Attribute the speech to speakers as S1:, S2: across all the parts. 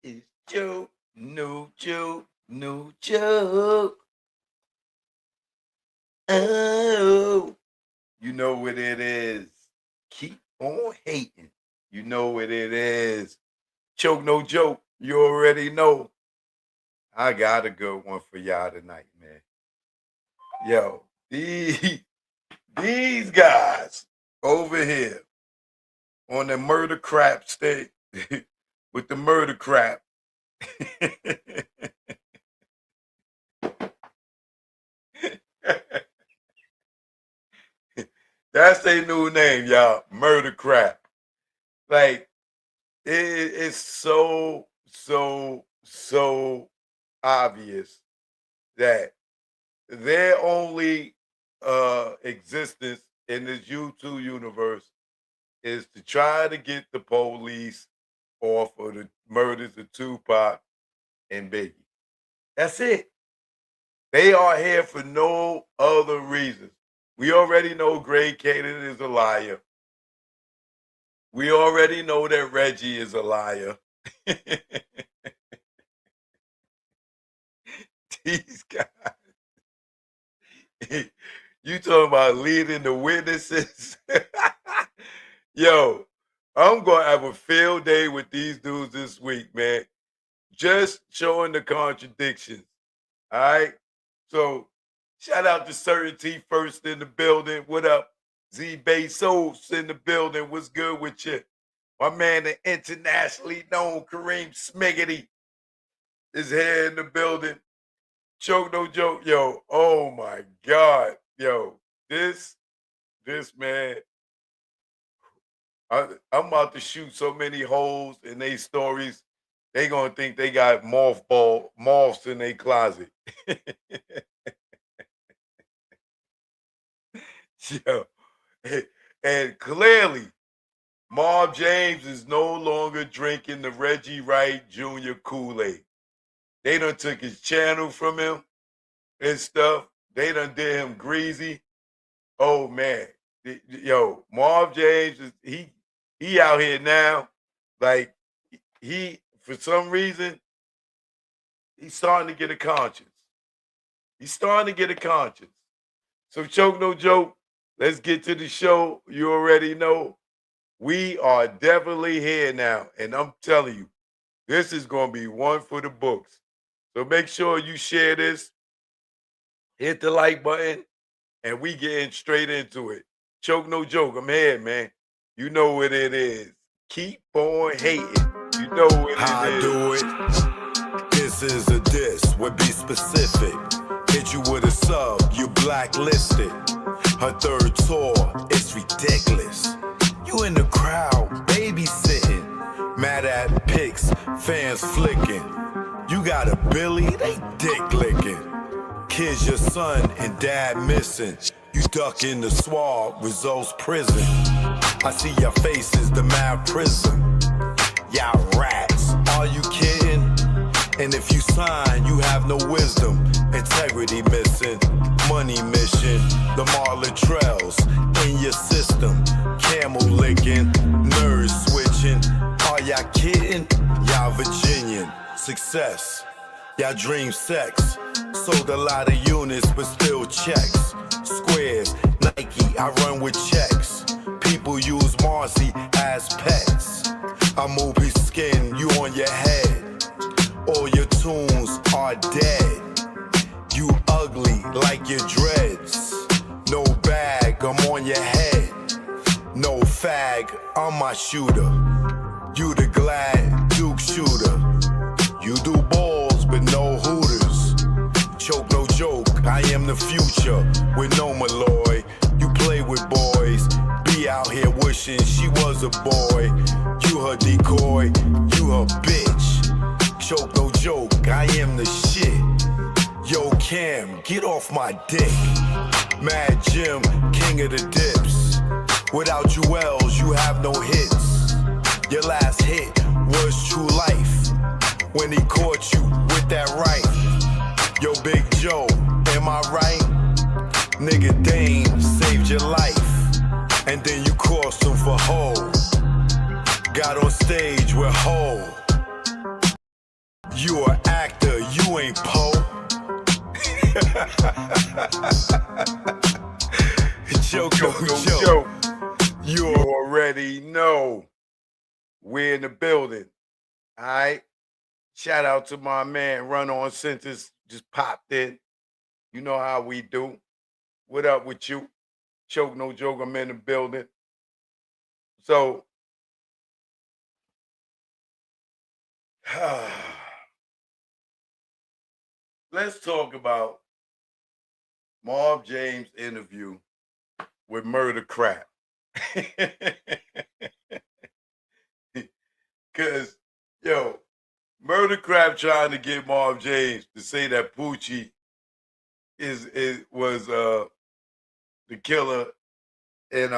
S1: is joke, no joke, no joke. Oh, you know what it is. Keep on hating. You know what it is. Choke, no joke. You already know. I got a good one for y'all tonight, man. Yo, these guys over here on the murder crap stick with the murder crap. That's their new name, y'all. Murder crap. Like, it's so obvious that their only existence in this YouTube universe is to try to get the police off of the murders of Tupac and Biggie. That's it. They are here for no other reason. We already know Greg Caden is a liar. We already know that Reggie is a liar. These guys. You talking about leading the witnesses? Yo, I'm going to have a field day with these dudes this week, man. Just showing the contradictions. All right? So, shout out to Certainty First in the building. What up? Z Bezos in the building. What's good with you? My man, the internationally known Kareem Smiggity is here in the building. Choke, no joke. Yo, oh my God. Yo, this man, I'm about to shoot so many holes in their stories. They gonna think they got moths in their closet. Yo, and clearly, Marv James is no longer drinking the Reggie Wright Jr. Kool-Aid. They done took his channel from him and stuff. They done did him greasy. Oh man, yo, Marv James is he out here now. Like he, for some reason, he's starting to get a conscience. He's starting to get a conscience. So choke no joke. Let's get to the show. You already know. We are definitely here now. And I'm telling you, this is going to be one for the books. So make sure you share this. Hit the like button. And we getting straight into it. Choke no joke. I'm here, man. You know what it is. Keep on hating. You know what it is.
S2: How I do it. This is a diss. Would be specific. Hit you with a sub. You blacklisted. Her third tour, it's ridiculous. You in the crowd, babysitting. Mad at pics, fans flicking. You got a Billy, they dick licking. Kids your son and dad missing. You duck in the swab, results prison. I see your faces, the mad prison. Y'all rats, are you kidding? And if you sign, you have no wisdom. Integrity missing, money mission. The Marlon Trails in your system. Camel licking, nerves switching. Are y'all kidding? Y'all Virginian. Success, y'all dream sex. Sold a lot of units, but still checks. Squares, Nike, I run with checks. People use Marcy as pets. I move his skin, you on your head. All your tunes are dead. You ugly like your dreads. No bag, I'm on your head. No fag, I'm my shooter. You the glad Duke shooter. You do balls, but no hooters. Choke, no joke, I am the future. With no Malloy, you play with boys. Be out here wishing she was a boy. You her decoy, you her bitch. Choke, no joke, I am the shit. Yo, Cam, get off my dick. Mad Jim, king of the dips. Without Jewels, you have no hits. Your last hit was True Life. When he caught you with that right. Yo, Big Joe, am I right? Nigga Dame saved your life. And then you crossed him for hoe. Got on stage with hoe. You an actor, you ain't Poe. Joke,
S1: Joke. You already know. We're in the building. All right. Shout out to my man, Run On Sentence, just popped in. You know how we do. What up with you? Choke, no joke, I'm in the building. So, let's talk about Marv James' interview with Murder Crap. Because, yo, Murder Crap trying to get Marv James to say that Poochie was the killer and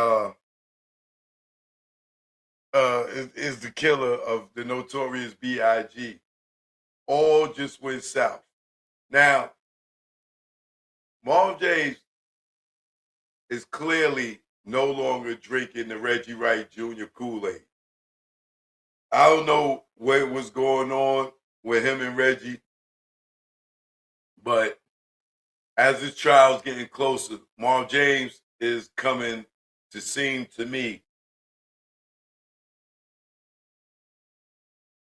S1: is the killer of the notorious B.I.G. All just went south. Now, Marv James is clearly no longer drinking the Reggie Wright Jr. Kool-Aid. I don't know what was going on with him and Reggie, but as this trial's getting closer, Marv James is coming to seem to me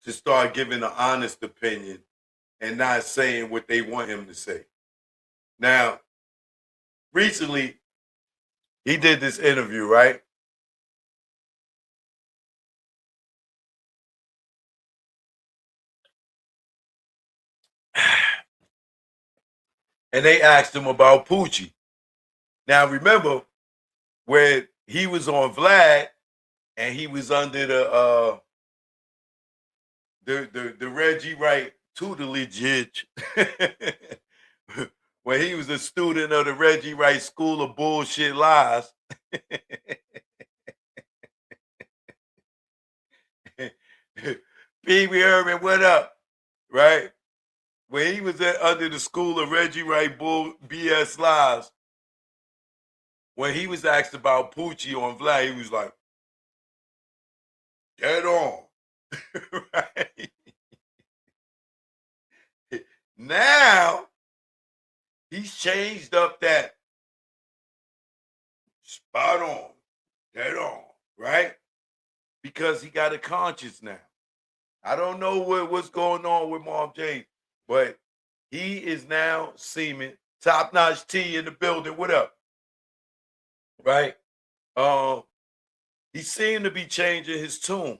S1: to start giving an honest opinion and not saying what they want him to say. Now, recently, he did this interview, right? And they asked him about Poochie. Now, remember, when he was on Vlad and he was under the Reggie Wright tutelage, when he was a student of the Reggie Wright School of Bullshit Lies. Pee Wee Herman, what up? Right? When he was under the school of Reggie Wright Bull BS Lies, when he was asked about Poochie on Vlad, he was like, dead on. Right? Now, he's changed up that spot on, dead on, right? Because he got a conscience now. I don't know what's going on with Marv James, but he is now seeming top-notch T in the building. What up? Right? He seemed to be changing his tune,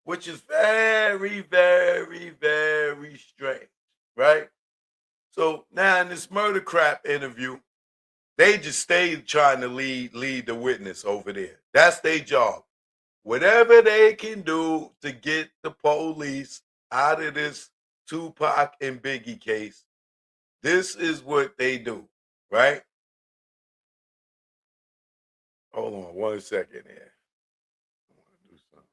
S1: which is very, very, very strange, right? So now in this Murder Crap interview, they just stayed trying to lead the witness over there. That's their job. Whatever they can do to get the police out of this Tupac and Biggie case, this is what they do, right? Hold on 1 second here. I want to do something.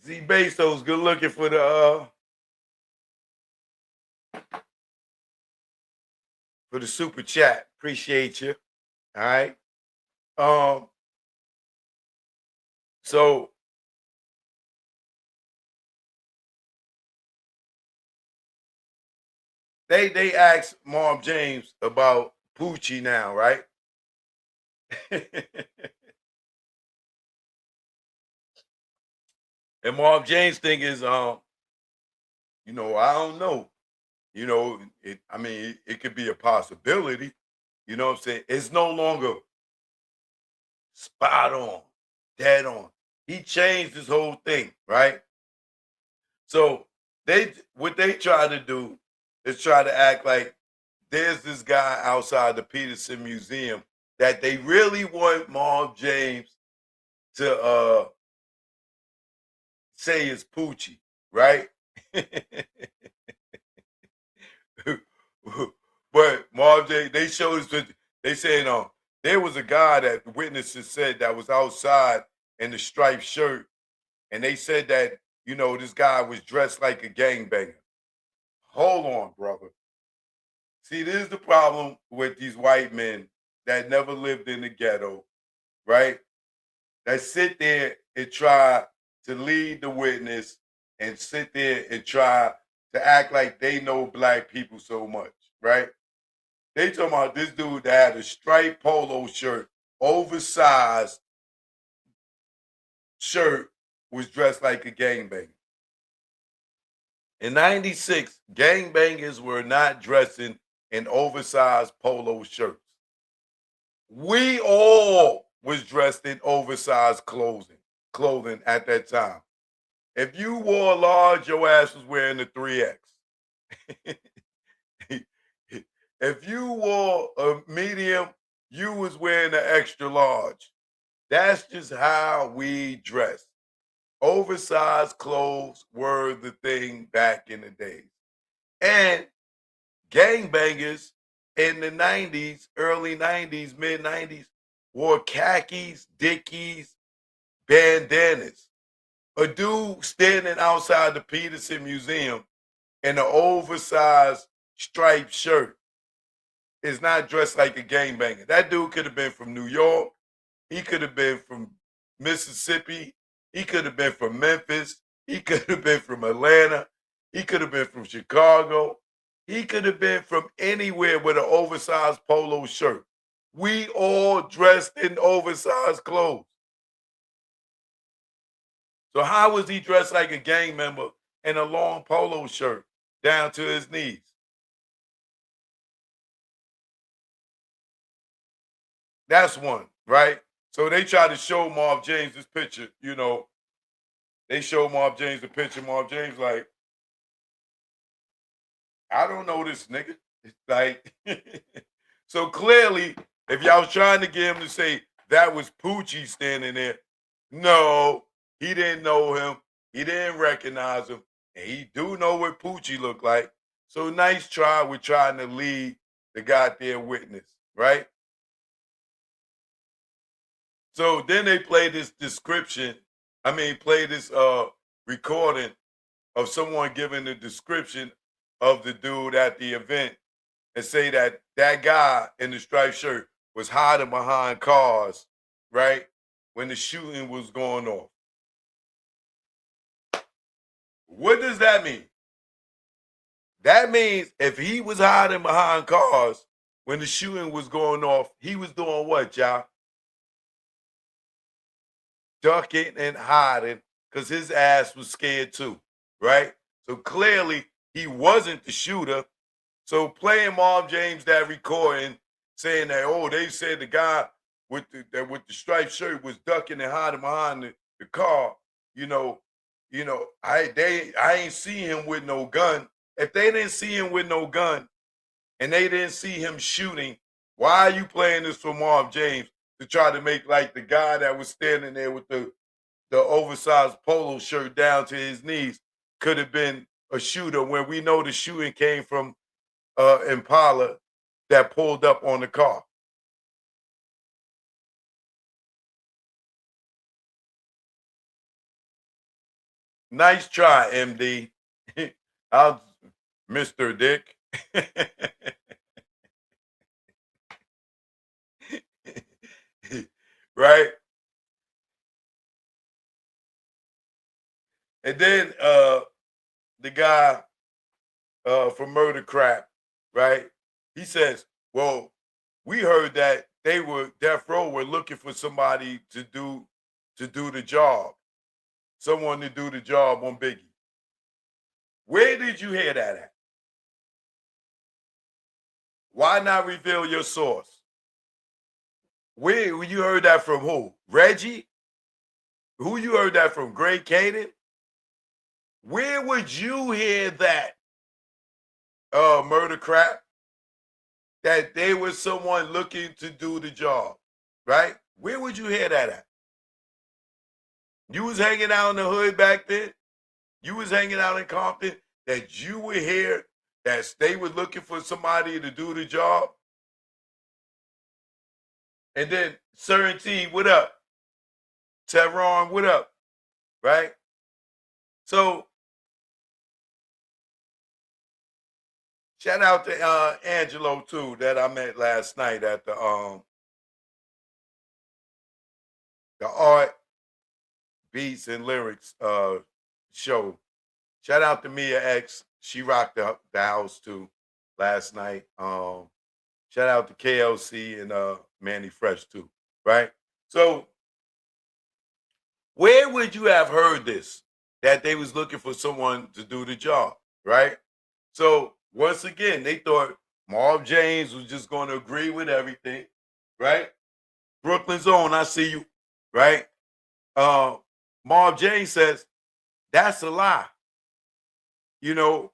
S1: Z Bezos, good looking for the super chat. Appreciate you. All right. So they asked Marv James about Poochie now, right? And Marv James thing is, I don't know. It could be a possibility. You know what I'm saying? It's no longer spot on, dead on. He changed his whole thing, right? So what they try to do is try to act like there's this guy outside the Peterson Museum that they really want Marv James to say is Poochie, right? But Marv James, they showed us that they saying there was a guy that the witnesses said that was outside in the striped shirt, and they said that this guy was dressed like a gangbanger. Hold on, brother. See, this is the problem with these white men that never lived in the ghetto, right? That sit there and try to lead the witness and sit there and try to act like they know black people so much, right? They talking about this dude that had a striped polo shirt, oversized shirt, was dressed like a gangbanger. In 96, gangbangers were not dressing in oversized polo shirts. We all was dressed in oversized clothing at that time. If you wore large, your ass was wearing the 3X. If you wore a medium, you was wearing an extra large. That's just how we dress. Oversized clothes were the thing back in the days. And gangbangers in the 90s, early 90s, mid 90s, wore khakis, dickies, bandanas. A dude standing outside the Peterson Museum in an oversized striped shirt is not dressed like a gangbanger. That dude could have been from New York. He could have been from Mississippi. He could have been from Memphis. He could have been from Atlanta. He could have been from Chicago. He could have been from anywhere with an oversized polo shirt. We all dressed in oversized clothes. So how was he dressed like a gang member in a long polo shirt down to his knees? That's one, right? So they try to show Marv James this picture, They show Marv James the picture. Marv James like, I don't know this nigga. It's like, so clearly, if y'all was trying to get him to say that was Poochie standing there, no, he didn't know him. He didn't recognize him. And he do know what Poochie looked like. So nice try with trying to lead the goddamn witness, right? So then they play this play this recording of someone giving the description of the dude at the event and say that that guy in the striped shirt was hiding behind cars, right, when the shooting was going off. What does that mean? That means if he was hiding behind cars when the shooting was going off, he was doing what, y'all? Ducking and hiding because his ass was scared too, right? So clearly he wasn't the shooter. So playing Marv James that recording saying that, oh, they said the guy with the striped shirt was ducking and hiding behind the car, I ain't see him with no gun. If they didn't see him with no gun and they didn't see him shooting, why are you playing this for Marv James to try to make like the guy that was standing there with the oversized polo shirt down to his knees could have been a shooter when we know the shooting came from Impala that pulled up on the car? Nice try, MD. I'll Mr. Dick. Right? And then the guy for Murder Crap, right? He says, well, we heard that Death Row were looking for somebody to do the job. Someone to do the job on Biggie. Where did you hear that at? Why not reveal your source? Where you heard that from who? Reggie? Who you heard that from? Greg Caden? Where would you hear that murder crap? That they was someone looking to do the job, right? Where would you hear that at? You was hanging out in the hood back then. You was hanging out in Compton. That you would hear that they were looking for somebody to do the job. And then Certainty, what up? Tehran, what up? Right? So shout out to Angelo too, that I met last night at the art, beats, and lyrics show. Shout out to Mia X. She rocked the house too last night. Shout out to KLC and Manny Fresh too, right? So where would you have heard this? That they was looking for someone to do the job, right? So once again, they thought Marv James was just going to agree with everything, right? Brooklyn's own, I see you, right? Marv James says that's a lie, you know,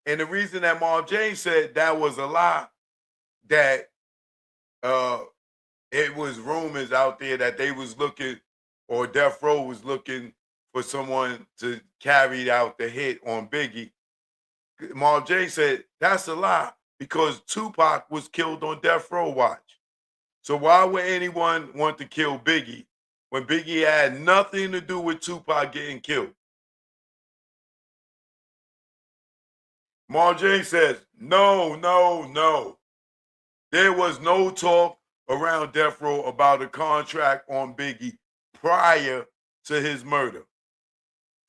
S1: and the reason that Marv James said that was a lie, that it was rumors out there that they was looking, or Death Row was looking for someone to carry out the hit on Biggie. Marv James said that's a lie because Tupac was killed on Death Row watch. So why would anyone want to kill Biggie when Biggie had nothing to do with Tupac getting killed? Marv James says, no, no, no. There was no talk around Death Row about a contract on Biggie prior to his murder.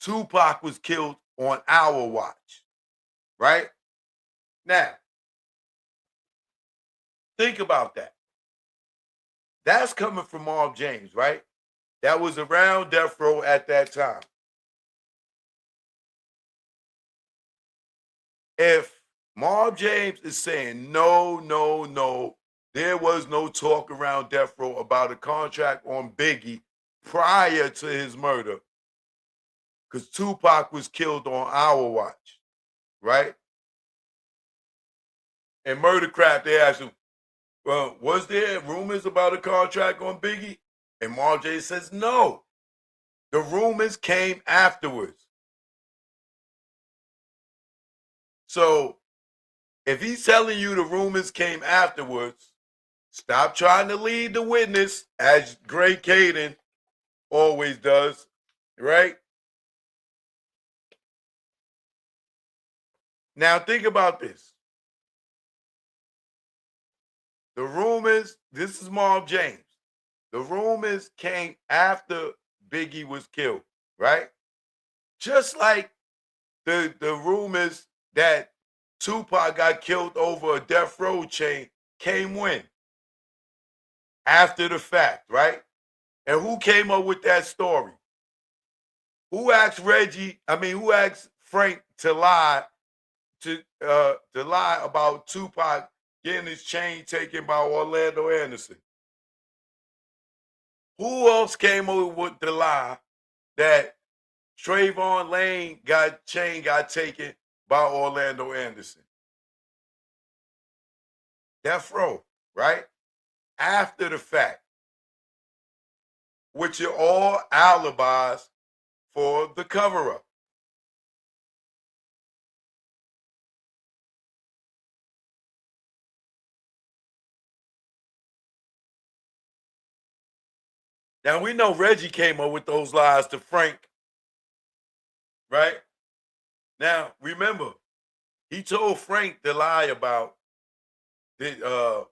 S1: Tupac was killed on our watch, right? Now, think about that. That's coming from Marv James, right? That was around Death Row at that time. If Marv James is saying, no, no, no, there was no talk around Death Row about a contract on Biggie prior to his murder, because Tupac was killed on our watch, right? And Murder Crap, they asked him, well, was there rumors about a contract on Biggie? And Marv J says, no. The rumors came afterwards. So if he's telling you the rumors came afterwards, stop trying to lead the witness, as Great Caden always does, right? Now think about this. The rumors, this is Marv James. The rumors came after Biggie was killed, right? Just like the rumors that Tupac got killed over a Death Row chain came when? After the fact, right? And who came up with that story? Who asked who asked Frank to lie about Tupac getting his chain taken by Orlando Anderson? Who else came up with the lie that Trayvon Lane got taken by Orlando Anderson? Death Row, right? After the fact, which are all alibis for the cover-up. Now we know Reggie came up with those lies to Frank, right? Now remember, he told Frank to lie about the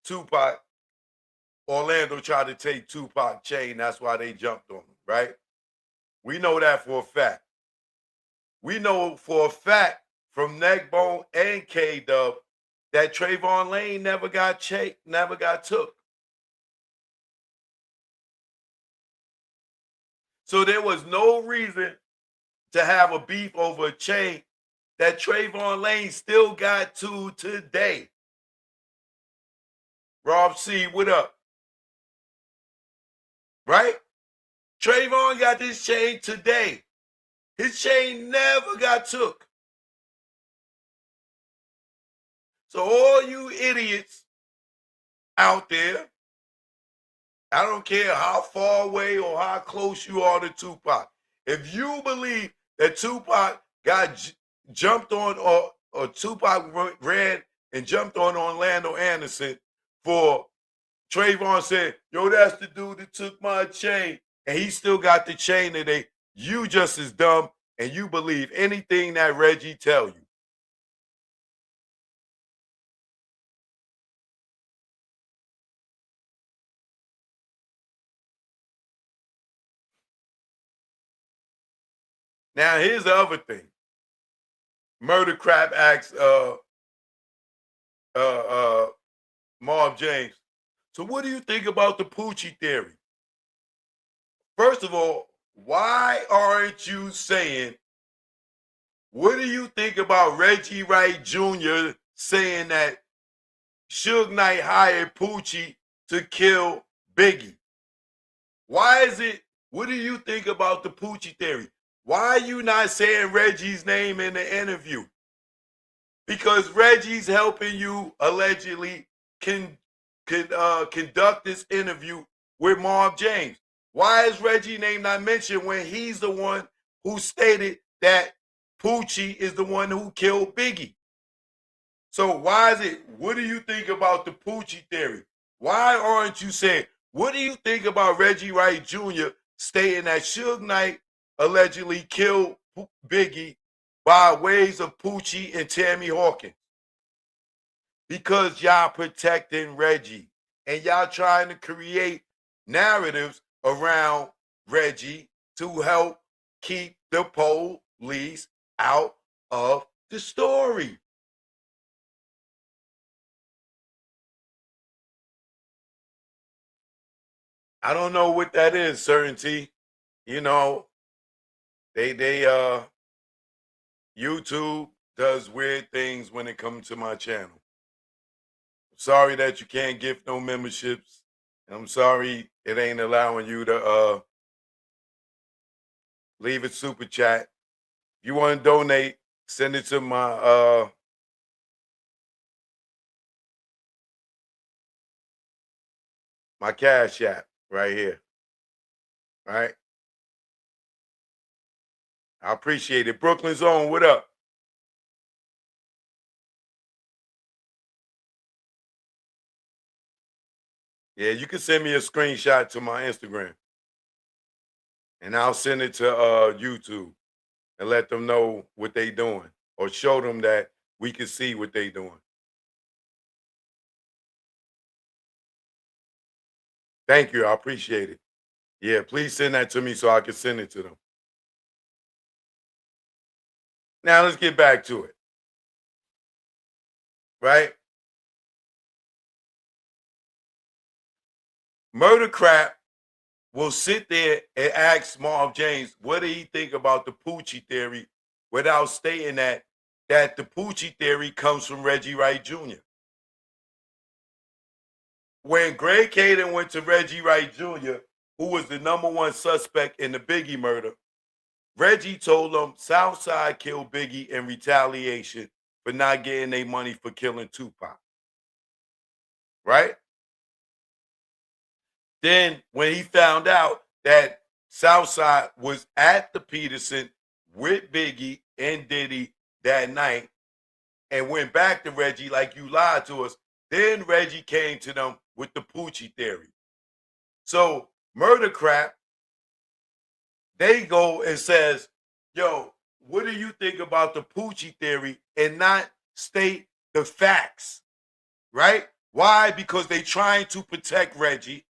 S1: Tupac. Orlando tried to take Tupac chain, that's why they jumped on him, right? We know that for a fact. We know for a fact from Neckbone and K-Dub that Trayvon Lane never got took. So there was no reason to have a beef over a chain that Trayvon Lane still got to today. Rob C, what up? Right? Trayvon got this chain today. His chain never got took. So all you idiots out there, I don't care how far away or how close you are to Tupac. If you believe that Tupac got jumped on or Tupac ran and jumped on Orlando Anderson for Trayvon said, yo, that's the dude that took my chain. And he still got the chain today. You just as dumb and you believe anything that Reggie tell you. Now, here's the other thing. Murder Crap asks Marv James, so what do you think about the Poochie theory? First of all, why aren't you saying, what do you think about Reggie Wright Jr. saying that Suge Knight hired Poochie to kill Biggie? Why is it, what do you think about the Poochie theory? Why are you not saying Reggie's name in the interview? Because Reggie's helping you allegedly conduct this interview with Marv James. Why is Reggie's name not mentioned when he's the one who stated that Poochie is the one who killed Biggie? So why is it, what do you think about the Poochie theory? Why aren't you saying, what do you think about Reggie Wright Jr. stating that Suge Knight allegedly killed Biggie by ways of Poochie and Tammy Hawkins? Because y'all protecting Reggie and y'all trying to create narratives around Reggie to help keep the police out of the story. I don't know what that is, Certainty. You know, YouTube does weird things when it comes to my channel. I'm sorry that you can't gift no memberships. I'm sorry it ain't allowing you to leave a super chat. If you want to donate, send it to my my Cash App right here. All right. I appreciate it. Brooklyn's own, what up? Yeah, you can send me a screenshot to my Instagram. And I'll send it to YouTube and let them know what they doing. Or show them that we can see what they doing. Thank you. I appreciate it. Yeah, please send that to me so I can send it to them. Now let's get back to it. Right? Murder Crap will sit there and ask Marv James, what did he think about the Poochie theory without stating that the Poochie theory comes from Reggie Wright Jr. When Greg Caden went to Reggie Wright Jr., who was the #1 suspect in the Biggie murder, Reggie told him Southside killed Biggie in retaliation for not getting their money for killing Tupac. Right? Then when he found out that Southside was at the Peterson with Biggie and Diddy that night and went back to Reggie like you lied to us, then Reggie came to them with the Poochie theory. So Murder Crap, they go and says, yo, what do you think about the Poochie theory and not state the facts, right? Why? Because they trying to protect Reggie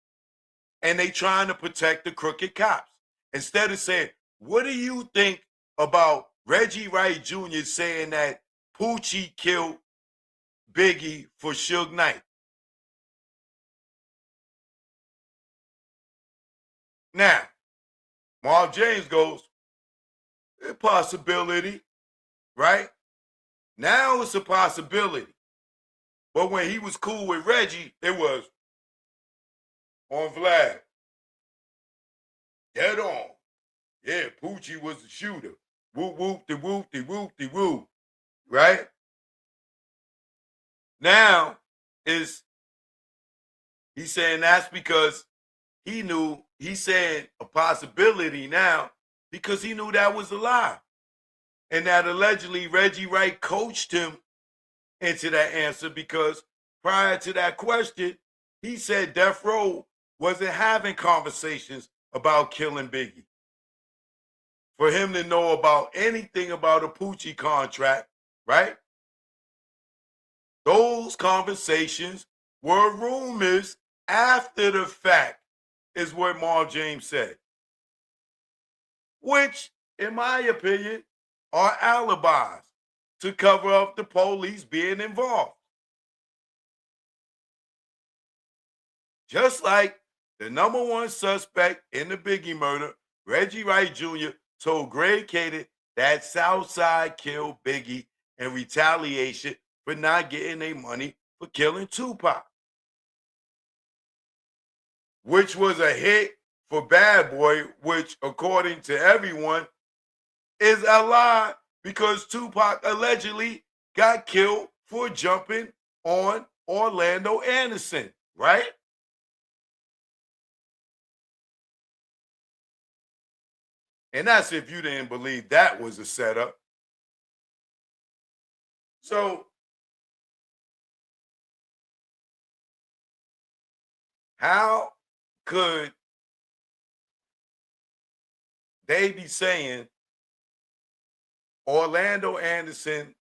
S1: and they trying to protect the crooked cops. Instead of saying, what do you think about Reggie Wright Jr. saying that Poochie killed Biggie for Suge Knight? Now, Marv James goes, a possibility, right? Now it's a possibility. But when he was cool with Reggie, it was on Vlad. Dead on. Yeah, Poochie was the shooter. Whoop, whoop, de whoop, de whoop, de whoop. Right? Now, he's saying that's because he's saying a possibility now because he knew that was a lie. And that allegedly Reggie Wright coached him into that answer because prior to that question, he said Death Row wasn't having conversations about killing Biggie. For him to know about anything about a Poochie contract, right? Those conversations were rumors after the fact, is what Marv James said. Which, in my opinion, are alibis to cover up the police being involved. Just like the number one suspect in the Biggie murder, Reggie Wright Jr., told Greg Kading that Southside killed Biggie in retaliation for not getting their money for killing Tupac, which was a hit for Bad Boy, which, according to everyone, is a lie because Tupac allegedly got killed for jumping on Orlando Anderson, right? And that's if you didn't believe that was a setup. So, how could they be saying Orlando Anderson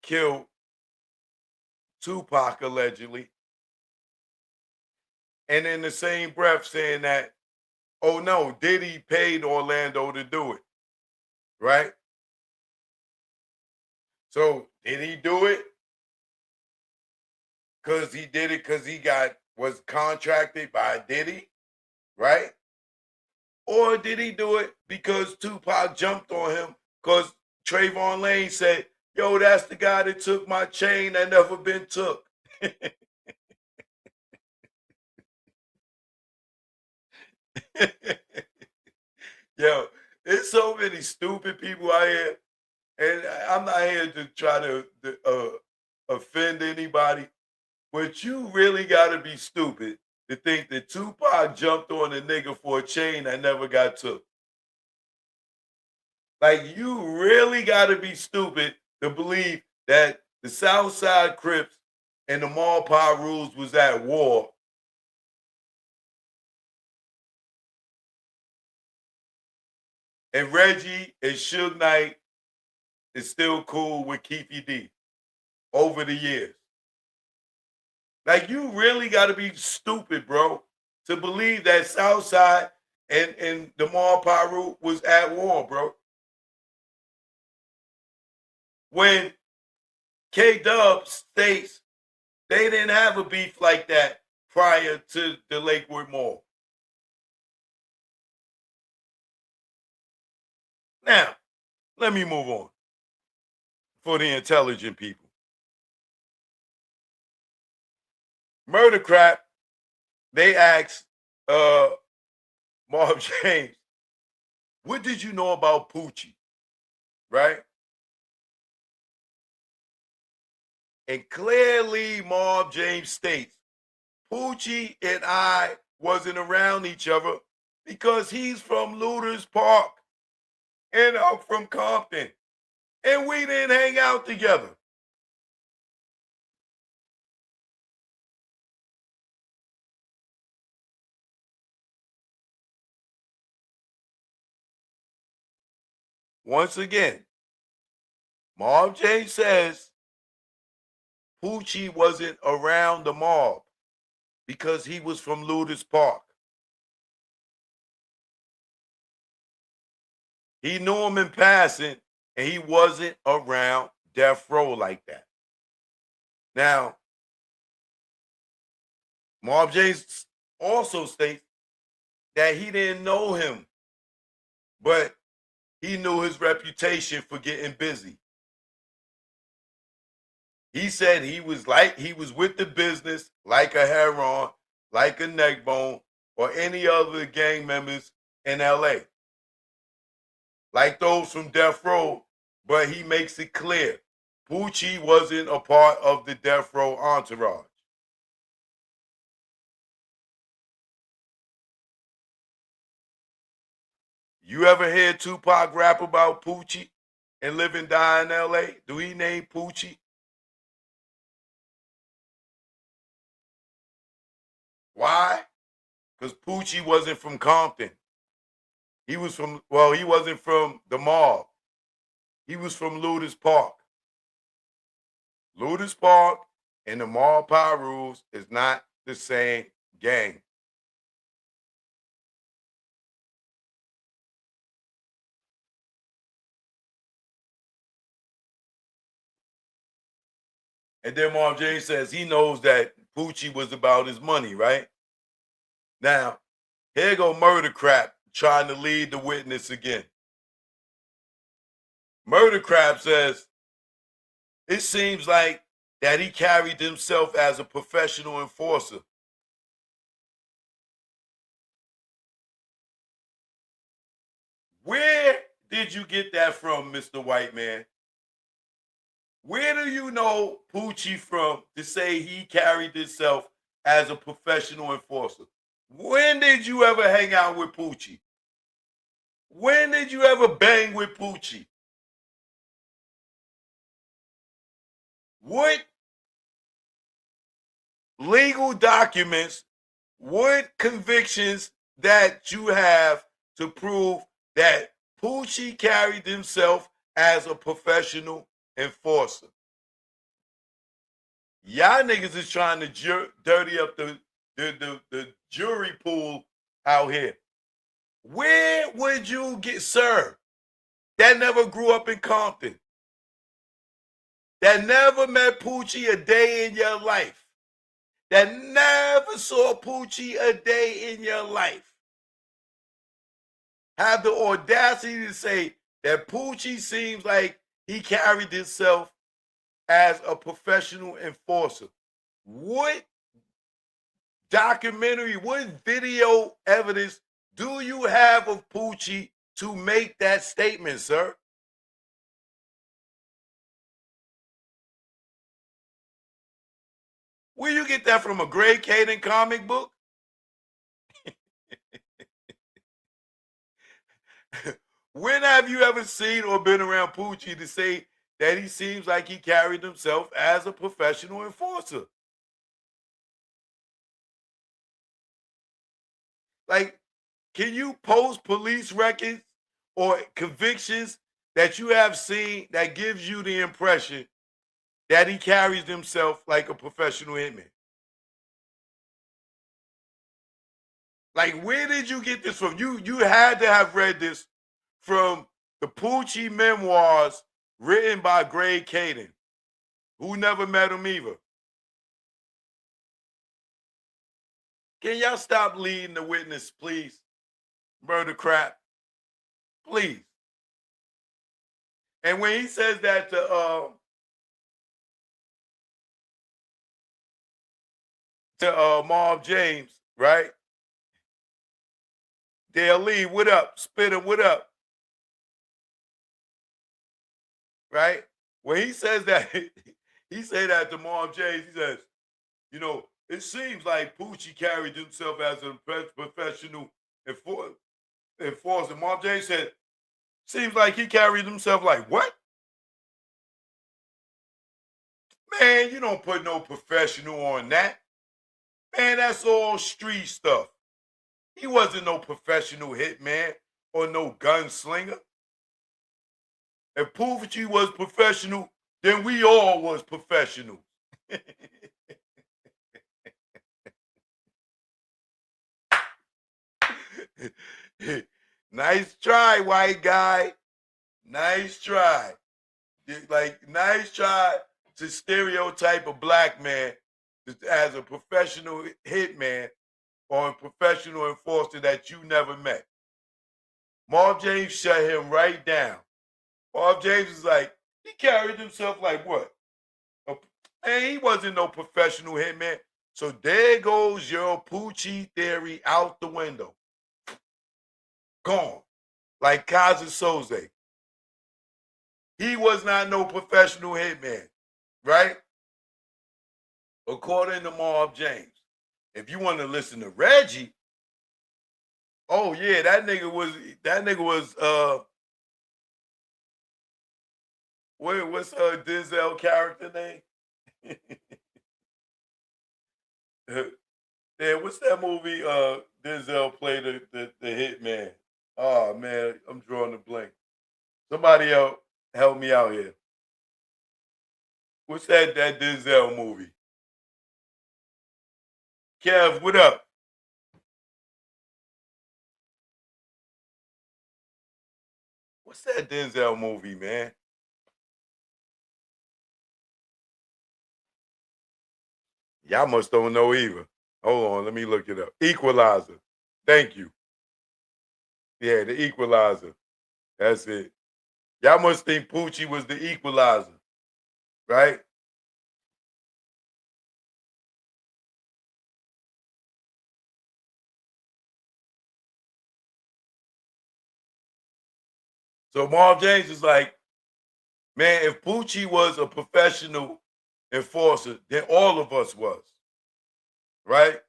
S1: killed Tupac allegedly, and in the same breath saying that, oh no, Diddy paid Orlando to do it, right? So did he do it because he did it because he was contracted by Diddy, right? Or did he do it because Tupac jumped on him because Trayvon Lane said, yo, that's the guy that took my chain that never been took. Yo, there's so many stupid people out here, and I'm not here to try to offend anybody, but you really got to be stupid to think that Tupac jumped on a nigga for a chain that never got took. Like, you really got to be stupid to believe that the Southside Crips and the Mall Power Rules was at war. And Reggie and Suge Knight is still cool with Keefy D over the years. Like, you really got to be stupid, bro, to believe that Southside and the Mall Power was at war, bro. When K-Dub states they didn't have a beef like that prior to the Lakewood Mall. Now, let me move on for the intelligent people. Murder Crap, they asked Marv James, what did you know about Poochie? Right? And clearly Marv James states, Poochie and I wasn't around each other because he's from Looters Park and I'm from Compton. And we didn't hang out together. Once again, Marv James says Poochie wasn't around the mob because he was from Looters Park. He knew him in passing, and he wasn't around Death Row like that. Now, Marv James also states that he didn't know him, but he knew his reputation for getting busy. He said he was with the business like a Heron, like a Neckbone, or any other gang members in LA. like those from Death Row, but he makes it clear Poochie wasn't a part of the Death Row entourage. You ever hear Tupac rap about Poochie and live and die in L.A.? Do he name Poochie? Why? Because Poochie wasn't from Compton. He wasn't from the Marv. He was from Ludus Park. Ludus Park and the Marv Power Rules is not the same gang. And then Marv James says he knows that Poochie was about his money, right? Now, here go Murder Crap trying to lead the witness again. Murder Crap says, it seems like that he carried himself as a professional enforcer. Where did you get that from, Mr. White Man? Where do you know Poochie from to say he carried himself as a professional enforcer? When did you ever hang out with Poochie? When did you ever bang with Poochie? What legal documents, what convictions that you have to prove that Poochie carried himself as a professional enforcer? Y'all niggas is trying to dirty up the jury pool out here. Where would you get, sir, that never grew up in Compton, that never met Poochie a day in your life, that never saw Poochie a day in your life, have the audacity to say that Poochie seems like he carried himself as a professional enforcer? What documentary, what video evidence do you have of Poochie to make that statement, sir? Where you get that from, a Greg Caden comic book? When have you ever seen or been around Poochie to say that he seems like he carried himself as a professional enforcer? Like, can you post police records or convictions that you have seen that gives you the impression that he carries himself like a professional hitman? Like, where did you get this from? You had to have read this from the Poochie memoirs written by Greg Caden, who never met him either. Can y'all stop leading the witness, please? Murder Crap, please. And when he says that to Marv James, right? Dale Lee, what up? Spitter, what up? Right? When he says that, he said that to Marv James, he says, you know, it seems like Poochie carried himself as a professional enforcer. Marv James said, seems like he carried himself like what? Man, you don't put no professional on that. Man, that's all street stuff. He wasn't no professional hitman or no gunslinger. If Poochie was professional, then we all was professional. Nice try, white guy. Nice try. Like, nice try to stereotype a black man as a professional hitman or a professional enforcer that you never met. Marv James shut him right down. Marv James is like, he carried himself like what? Man, he wasn't no professional hitman. So there goes your Poochie theory out the window. Gone. like Kaza Soze. He was not no professional hitman, right? According to Marv James. If you want to listen to Reggie, oh yeah, that nigga was what's Denzel character name? Yeah, what's that movie Denzel played the hitman? Oh man, I'm drawing a blank. Somebody else help me out here. What's that Denzel movie? Kev, what up? What's that Denzel movie, man? Y'all must don't know either. Hold on, let me look it up. Equalizer. Thank you. Yeah, the Equalizer. That's it. Y'all must think Poochie was the Equalizer, right? So Marv James is like, man, if Poochie was a professional enforcer, then all of us was, right?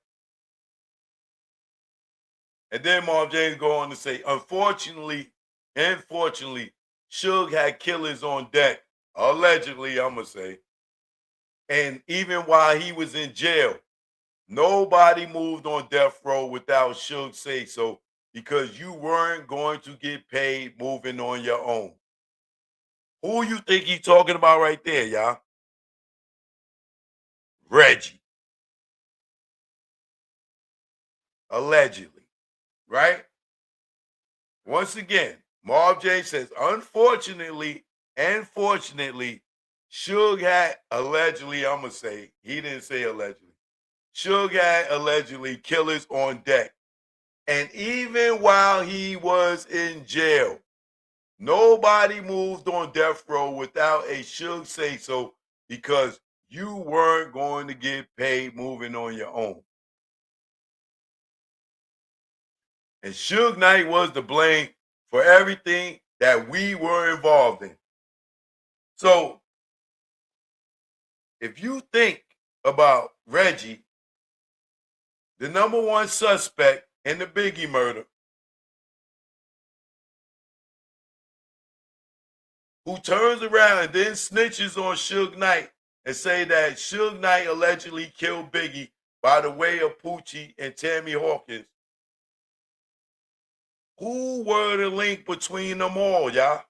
S1: And then Marv James go on to say, unfortunately, Suge had killers on deck, allegedly, I'm gonna say. And even while he was in jail, nobody moved on death row without Suge say so because you weren't going to get paid moving on your own. Who you think he talking about right there, y'all? Reggie, allegedly, right? Once again, Marv J says, unfortunately and fortunately, Suge had allegedly, I'm going to say, he didn't say allegedly, Suge had allegedly killers on deck. And even while he was in jail, nobody moved on death row without a Suge say so because you weren't going to get paid moving on your own. And Suge Knight was to blame for everything that we were involved in. So if you think about Reggie, the number one suspect in the Biggie murder, who turns around and then snitches on Suge Knight and say that Suge Knight allegedly killed Biggie by the way of Poochie and Tammy Hawkins, who were the link between them all, y'all?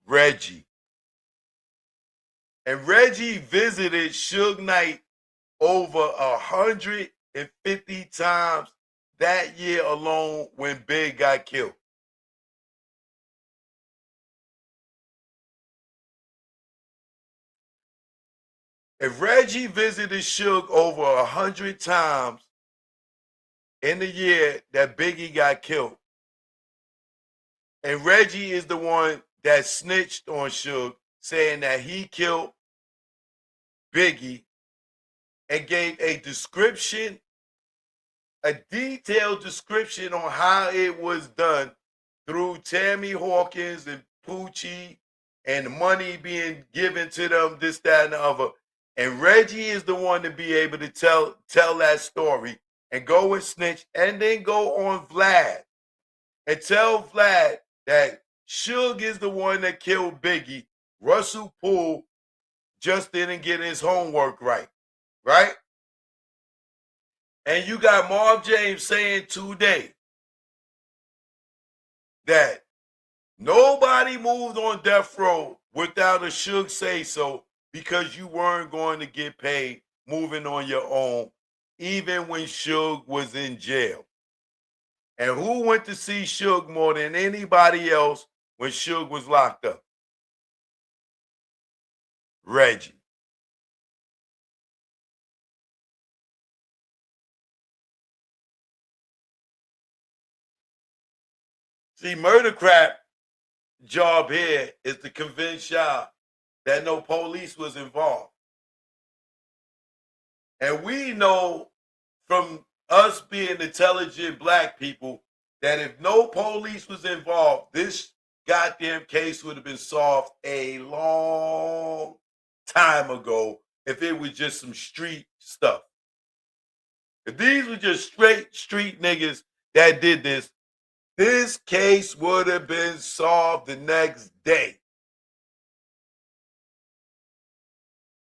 S1: Reggie. And Reggie visited Suge Knight over 150 times that year alone when Big got killed. If Reggie visited Suge over 100 times in the year that Biggie got killed, and Reggie is the one that snitched on Suge, saying that he killed Biggie and gave a description, a detailed description on how it was done through Tammy Hawkins and Poochie and the money being given to them, this, that, and the other. And Reggie is the one to be able to tell that story and go and snitch and then go on Vlad and tell Vlad that Suge is the one that killed Biggie. Russell Poole just didn't get his homework right, right? And you got Marv James saying today that nobody moved on death row without a Suge say so because you weren't going to get paid moving on your own, even when Suge was in jail. And who went to see Suge more than anybody else when Suge was locked up? Reggie. See, murder crap job here is to convince y'all that no police was involved. And we know from us being intelligent black people, that if no police was involved, this goddamn case would have been solved a long time ago if it was just some street stuff. If these were just straight street niggas that did this case would have been solved the next day.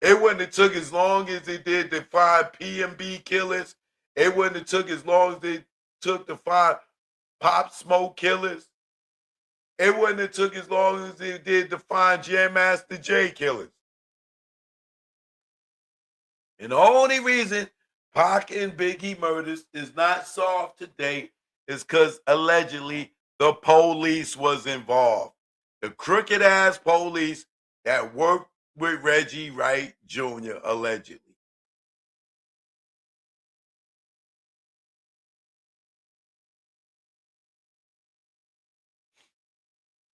S1: It wouldn't have took as long as it did to find PMB killers. It wouldn't have took as long as it took to find Pop Smoke killers. It wouldn't have took as long as it did to find Jam Master Jay killers. And the only reason Pac and Biggie murders is not solved today is because allegedly the police was involved. The crooked ass police that worked with Reggie Wright Jr. allegedly.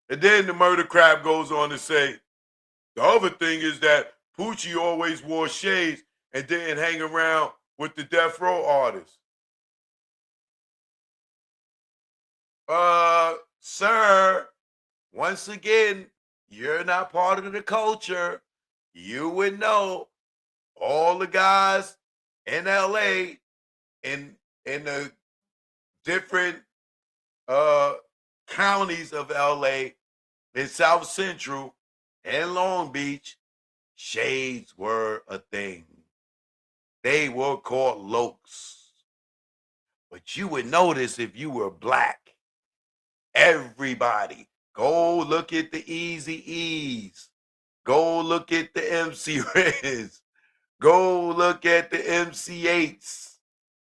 S1: And then the murder crap goes on to say, the other thing is that Poochie always wore shades and didn't hang around with the death row artists. Sir, once again, you're not part of the culture. You would know all the guys in LA in the different counties of LA, in South Central and Long Beach, shades were a thing. They were called lokes. But you would notice if you were black. Everybody, go look at the Easy E's. Go look at the MC Riz. Go look at the MC8s.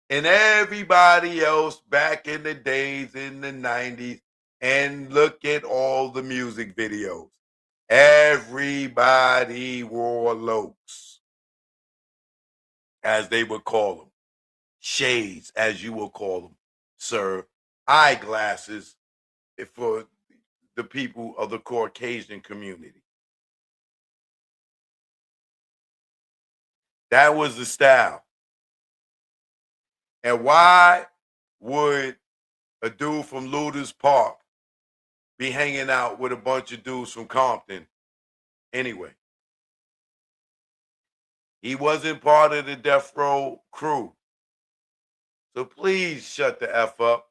S1: And everybody else back in the days in the 90s, and look at all the music videos. Everybody wore lokes, as they would call them. Shades, as you will call them, sir. Eyeglasses for the people of the Caucasian community. That was the style. And why would a dude from Luders Park be hanging out with a bunch of dudes from Compton anyway? He wasn't part of the death row crew. So please shut the F up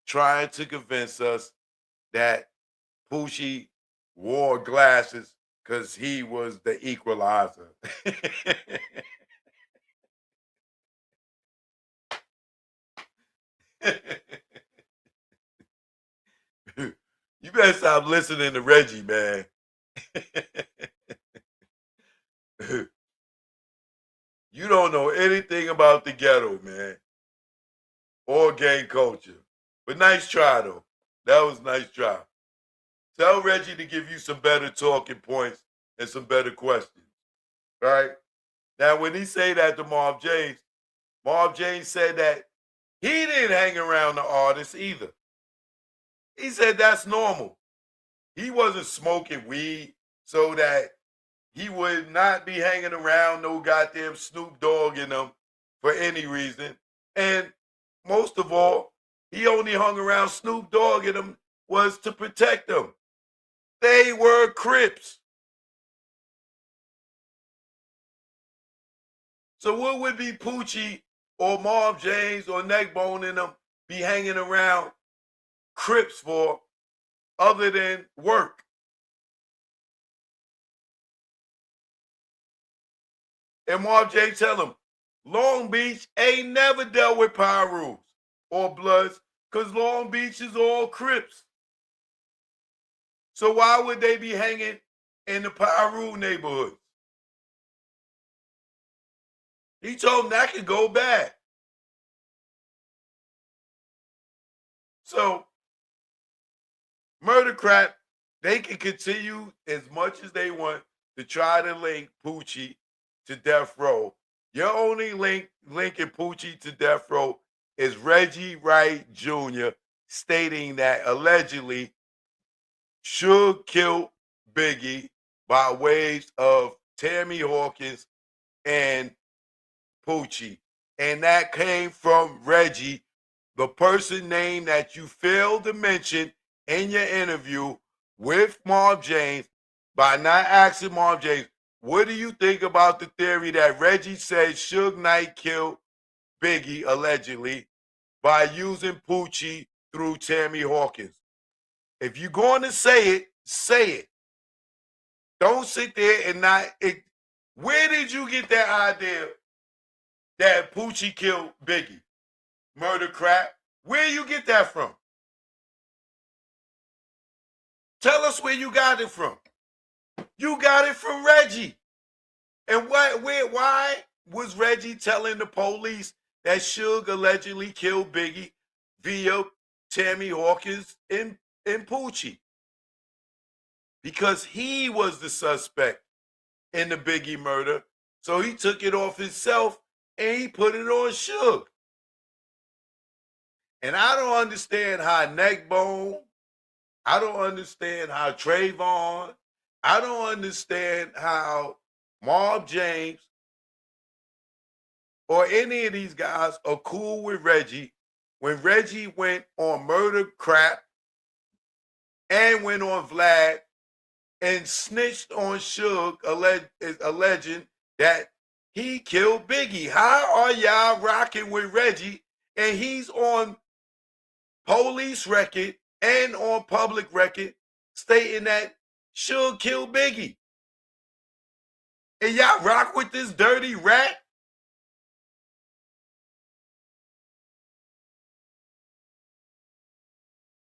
S1: trying to convince us that Poochie wore glasses because he was the equalizer. You better stop listening to Reggie, man. You don't know anything about the ghetto, man, or gang culture. But nice try, though. That was a nice try. Tell Reggie to give you some better talking points and some better questions. Right? Now, when he say that to Marv James said that he didn't hang around the artists either. He said that's normal. He wasn't smoking weed so that he would not be hanging around no goddamn Snoop Dogg in them for any reason. And most of all, he only hung around Snoop Dogg in them was to protect them. They were Crips. So what would be Poochie or Marv James or Neckbone in them be hanging around Crips for other than work? And Marv James tell him, Long Beach ain't never dealt with Pyrus or Bloods because Long Beach is all Crips. So why would they be hanging in the Piru neighborhoods? He told him that could go bad. So, murder crap, they can continue as much as they want to try to link Poochie to death row. Your only linking Poochie to death row is Reggie Wright Jr. stating that allegedly Suge killed Biggie by ways of Tammy Hawkins and Poochie. and that came from Reggie, the person name that you failed to mention in your interview with Marv James by not asking Marv James, what do you think about the theory that Reggie said Suge Knight killed Biggie, allegedly, by using Poochie through Tammy Hawkins? If you're going to say it, say it. Don't sit there and not. Where did you get that idea that Poochie killed Biggie? Murder crap. Where you get that from? Tell us where you got it from. You got it from Reggie. And why was Reggie telling the police that Suge allegedly killed Biggie via Tammy Hawkins and Poochie? Because he was the suspect in the Biggie murder. So he took it off himself and he put it on Suge. And I don't understand how Neckbone, I don't understand how Trayvon, I don't understand how Marv James or any of these guys are cool with Reggie when Reggie went on murder crap and went on Vlad and snitched on Suge, alleging that he killed Biggie. How are y'all rocking with Reggie and he's on police record and on public record stating that Suge killed Biggie? And y'all rock with this dirty rat?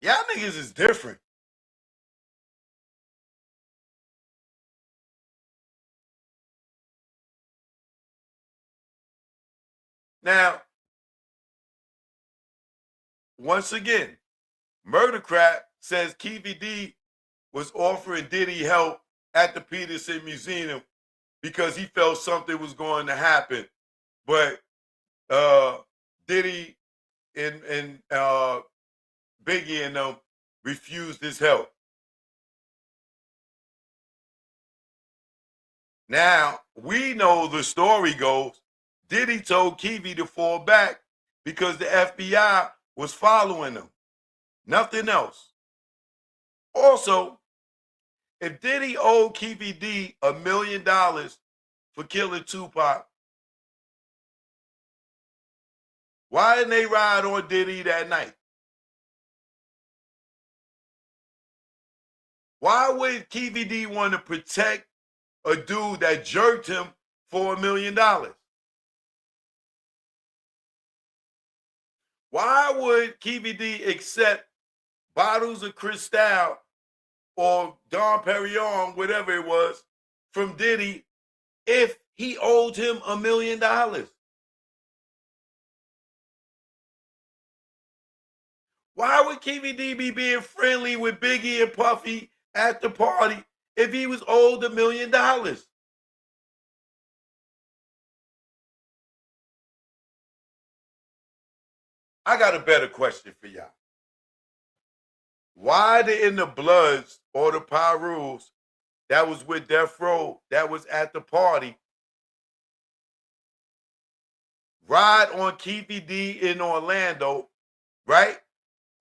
S1: Y'all niggas is different. Now, once again, Murder Crap says Keefy D was offering Diddy help at the Peterson Museum because he felt something was going to happen. But Diddy and Biggie and them refused his help. Now, we know the story goes, Diddy told Keefy to fall back because the FBI was following him. Nothing else. Also, if Diddy owed Keefy D $1 million for killing Tupac, why didn't they ride on Diddy that night? Why would Keefy D want to protect a dude that jerked him for $1 million? Why would Keefy D accept bottles of Cristal or Dom Perignon, whatever it was, from Diddy if he owed him $1 million? Why would Keefy D be being friendly with Biggie and Puffy at the party if he was owed $1 million? I got a better question for y'all. Why didn't the Bloods or the Pyrus that was with Death Row, that was at the party, ride on Keefy D in Orlando, right?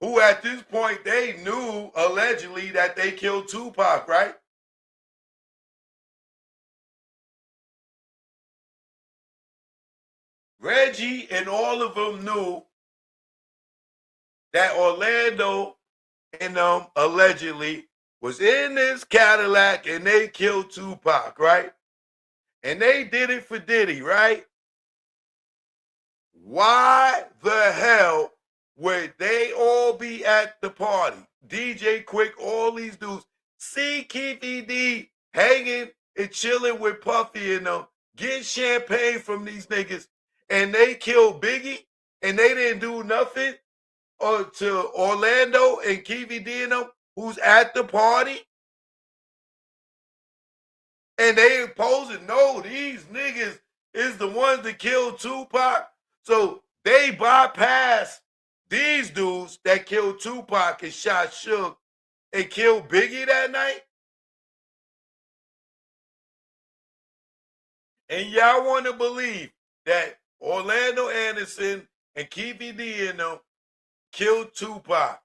S1: Who at this point, they knew allegedly that they killed Tupac, right? Reggie and all of them knew that Orlando and them allegedly was in this Cadillac and they killed Tupac, right? And they did it for Diddy, right? Why the hell would they all be at the party? DJ Quick, all these dudes. See Keefy D hanging and chilling with Puffy and them, get champagne from these niggas, and they killed Biggie, and they didn't do nothing to Orlando and Keefy D and them, who's at the party? And they posing, no, these niggas is the ones that killed Tupac. So they bypassed these dudes that killed Tupac and shot Suge and killed Biggie that night. And y'all want to believe that Orlando Anderson and Keefy D and them killed Tupac.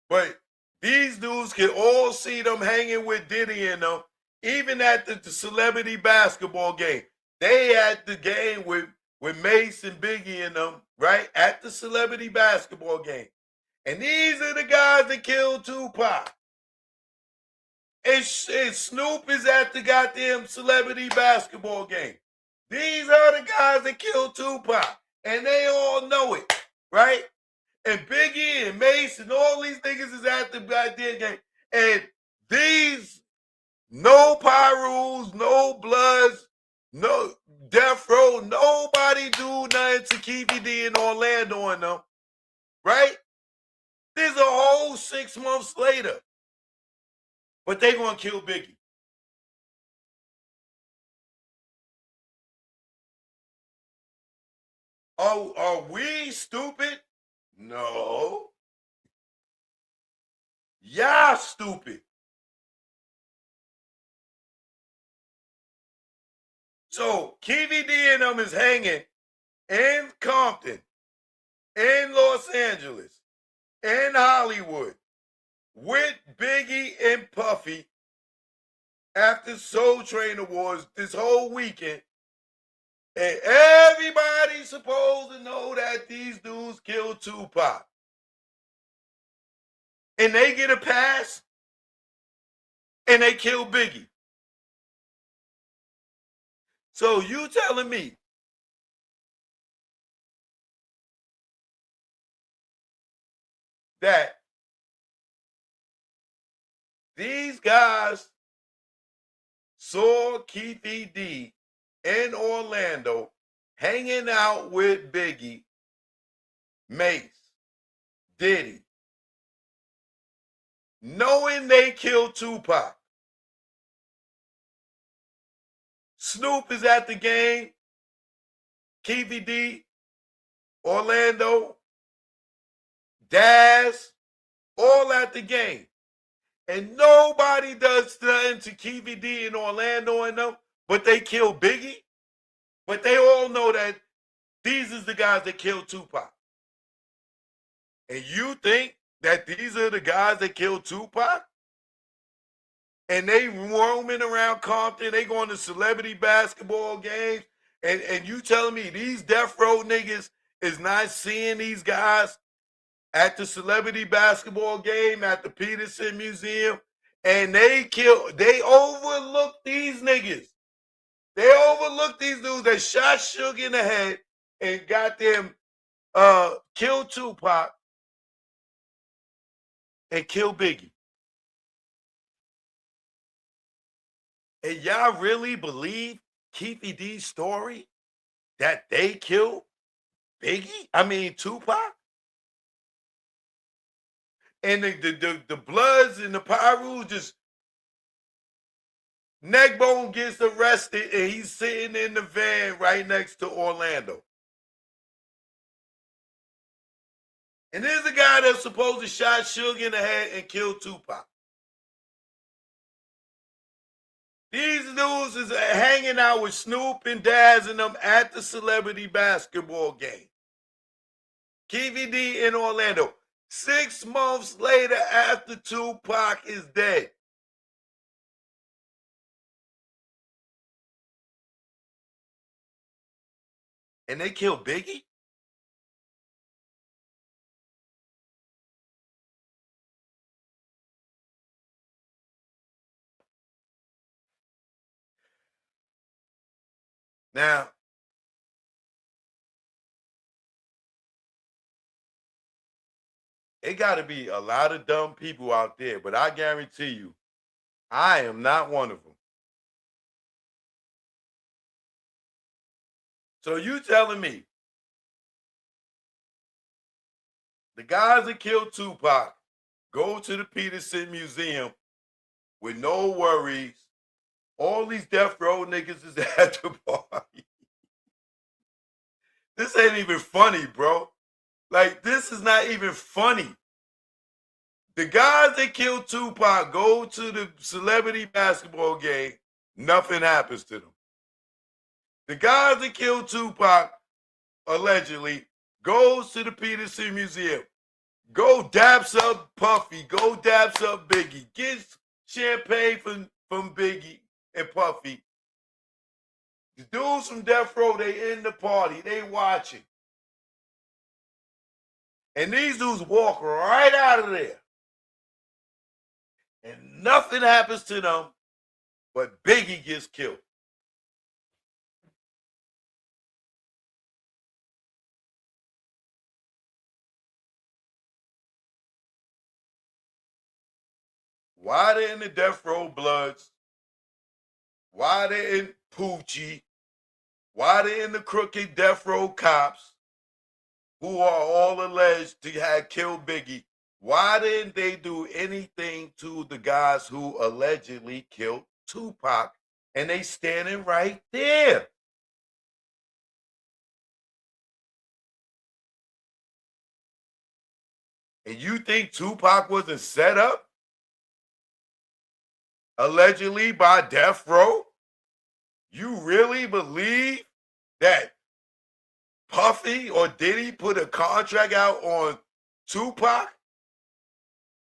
S1: But these dudes can all see them hanging with Diddy and them, even at the celebrity basketball game. They at the game with Mace and Biggie and them, right? At the celebrity basketball game. And these are the guys that killed Tupac. And Snoop is at the goddamn celebrity basketball game. These are the guys that killed Tupac. And they all know it, right? And Biggie and Mace and all these niggas is at the goddamn game. And these, no Pyrus, no Bloods, no Death Row, nobody do nothing to Keefy D in Orlando and them, right? There's a whole 6 months later. But they gonna kill Biggie. Oh, are we stupid? No. Y'all stupid. So Keefy D and them is hanging in Compton, in Los Angeles, in Hollywood, with Biggie and Puffy after Soul Train Awards this whole weekend. And everybody's supposed to know that these dudes killed Tupac. And they get a pass, and they kill Biggie. So you telling me that these guys saw Keefy D in Orlando hanging out with Biggie, Mace, Diddy, knowing they killed Tupac. Snoop is at the game, Keefy D, Orlando, Daz, all at the game. And nobody does nothing to Keefy D in Orlando and them, but they kill Biggie. But they all know that these is the guys that killed Tupac. And you think that these are the guys that killed Tupac? And they roaming around Compton, they going to celebrity basketball games, and you telling me these Death Row niggas is not seeing these guys at the celebrity basketball game at the Peterson Museum, and they overlooked these niggas. They overlooked these dudes that shot Suge in the head and got them killed Tupac and killed Biggie. And y'all really believe Keefy D's story that they killed Tupac? And the Bloods and the Pyrus just, Neckbone gets arrested and he's sitting in the van right next to Orlando. And there's a guy that's supposed to shot Suge in the head and killed Tupac. These dudes is hanging out with Snoop and Daz and them at the celebrity basketball game. Keefy D in Orlando. 6 months later after Tupac is dead. And they killed Biggie? Now, it got to be a lot of dumb people out there, but I guarantee you, I am not one of them. So you telling me the guys that killed Tupac go to the Peterson Museum with no worries. All these Death Row niggas is at the party. This ain't even funny, bro. Like, this is not even funny. The guys that killed Tupac go to the celebrity basketball game, Nothing happens to them. The guys that killed Tupac, allegedly, goes to the Peterson Museum. Go daps up Puffy. Go daps up Biggie. Gets champagne from Biggie and Puffy. The dudes from Death Row, they in the party. They watching. And these dudes walk right out of there. And nothing happens to them, but Biggie gets killed. Why they in the Death Row Bloods? Why they in Poochie? Why they in the crooked Death Row Cops, who are all alleged to have killed Biggie? Why didn't they do anything to the guys who allegedly killed Tupac? And they standing right there. And you think Tupac wasn't set up? Allegedly by Death Row? You really believe that Puffy or Diddy put a contract out on Tupac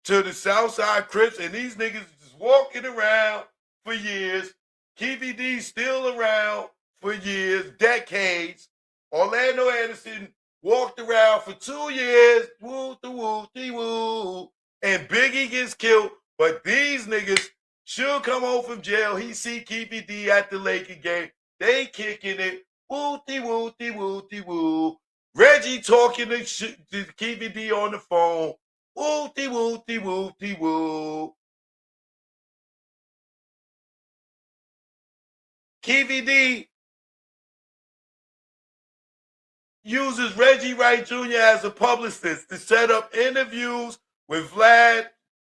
S1: to the Southside Crips, and these niggas just walking around for years? Keefy D still around for years, decades. Orlando Anderson walked around for 2 years, woo-woo-woo, and Biggie gets killed, but these niggas should come home from jail. He see Keefy D at the Laker game. They kicking it. Woo-woo-woo. Reggie talking to Keefy D on the phone. Woo-woo-woo. Keefy D uses Reggie Wright Jr. as a publicist to set up interviews with Vlad,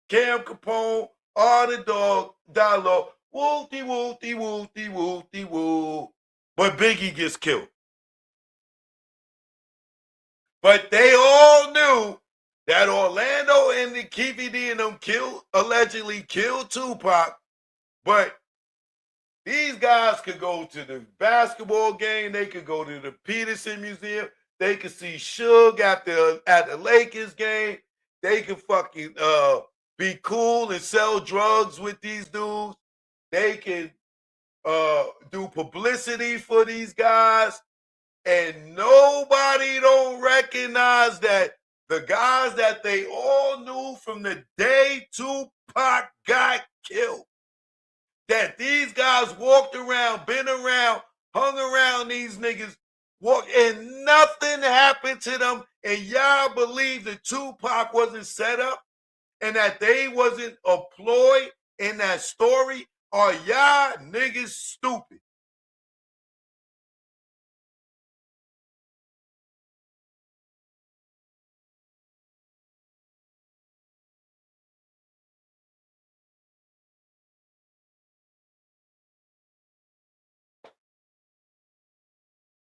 S1: Cam Capone, the Dog, Dialogue. Woo. But Biggie gets killed. But they all knew that Orlando and the Keefy D and them allegedly killed Tupac. But these guys could go to the basketball game. They could go to the Peterson Museum. They could see Suge at the Lakers game. They could fucking be cool and sell drugs with these dudes. They can do publicity for these guys. And nobody don't recognize that the guys that they all knew from the day Tupac got killed, that these guys walked around, been around, hung around these niggas, and nothing happened to them. And y'all believe that Tupac wasn't set up and that they wasn't a ploy in that story? Are y'all niggas stupid?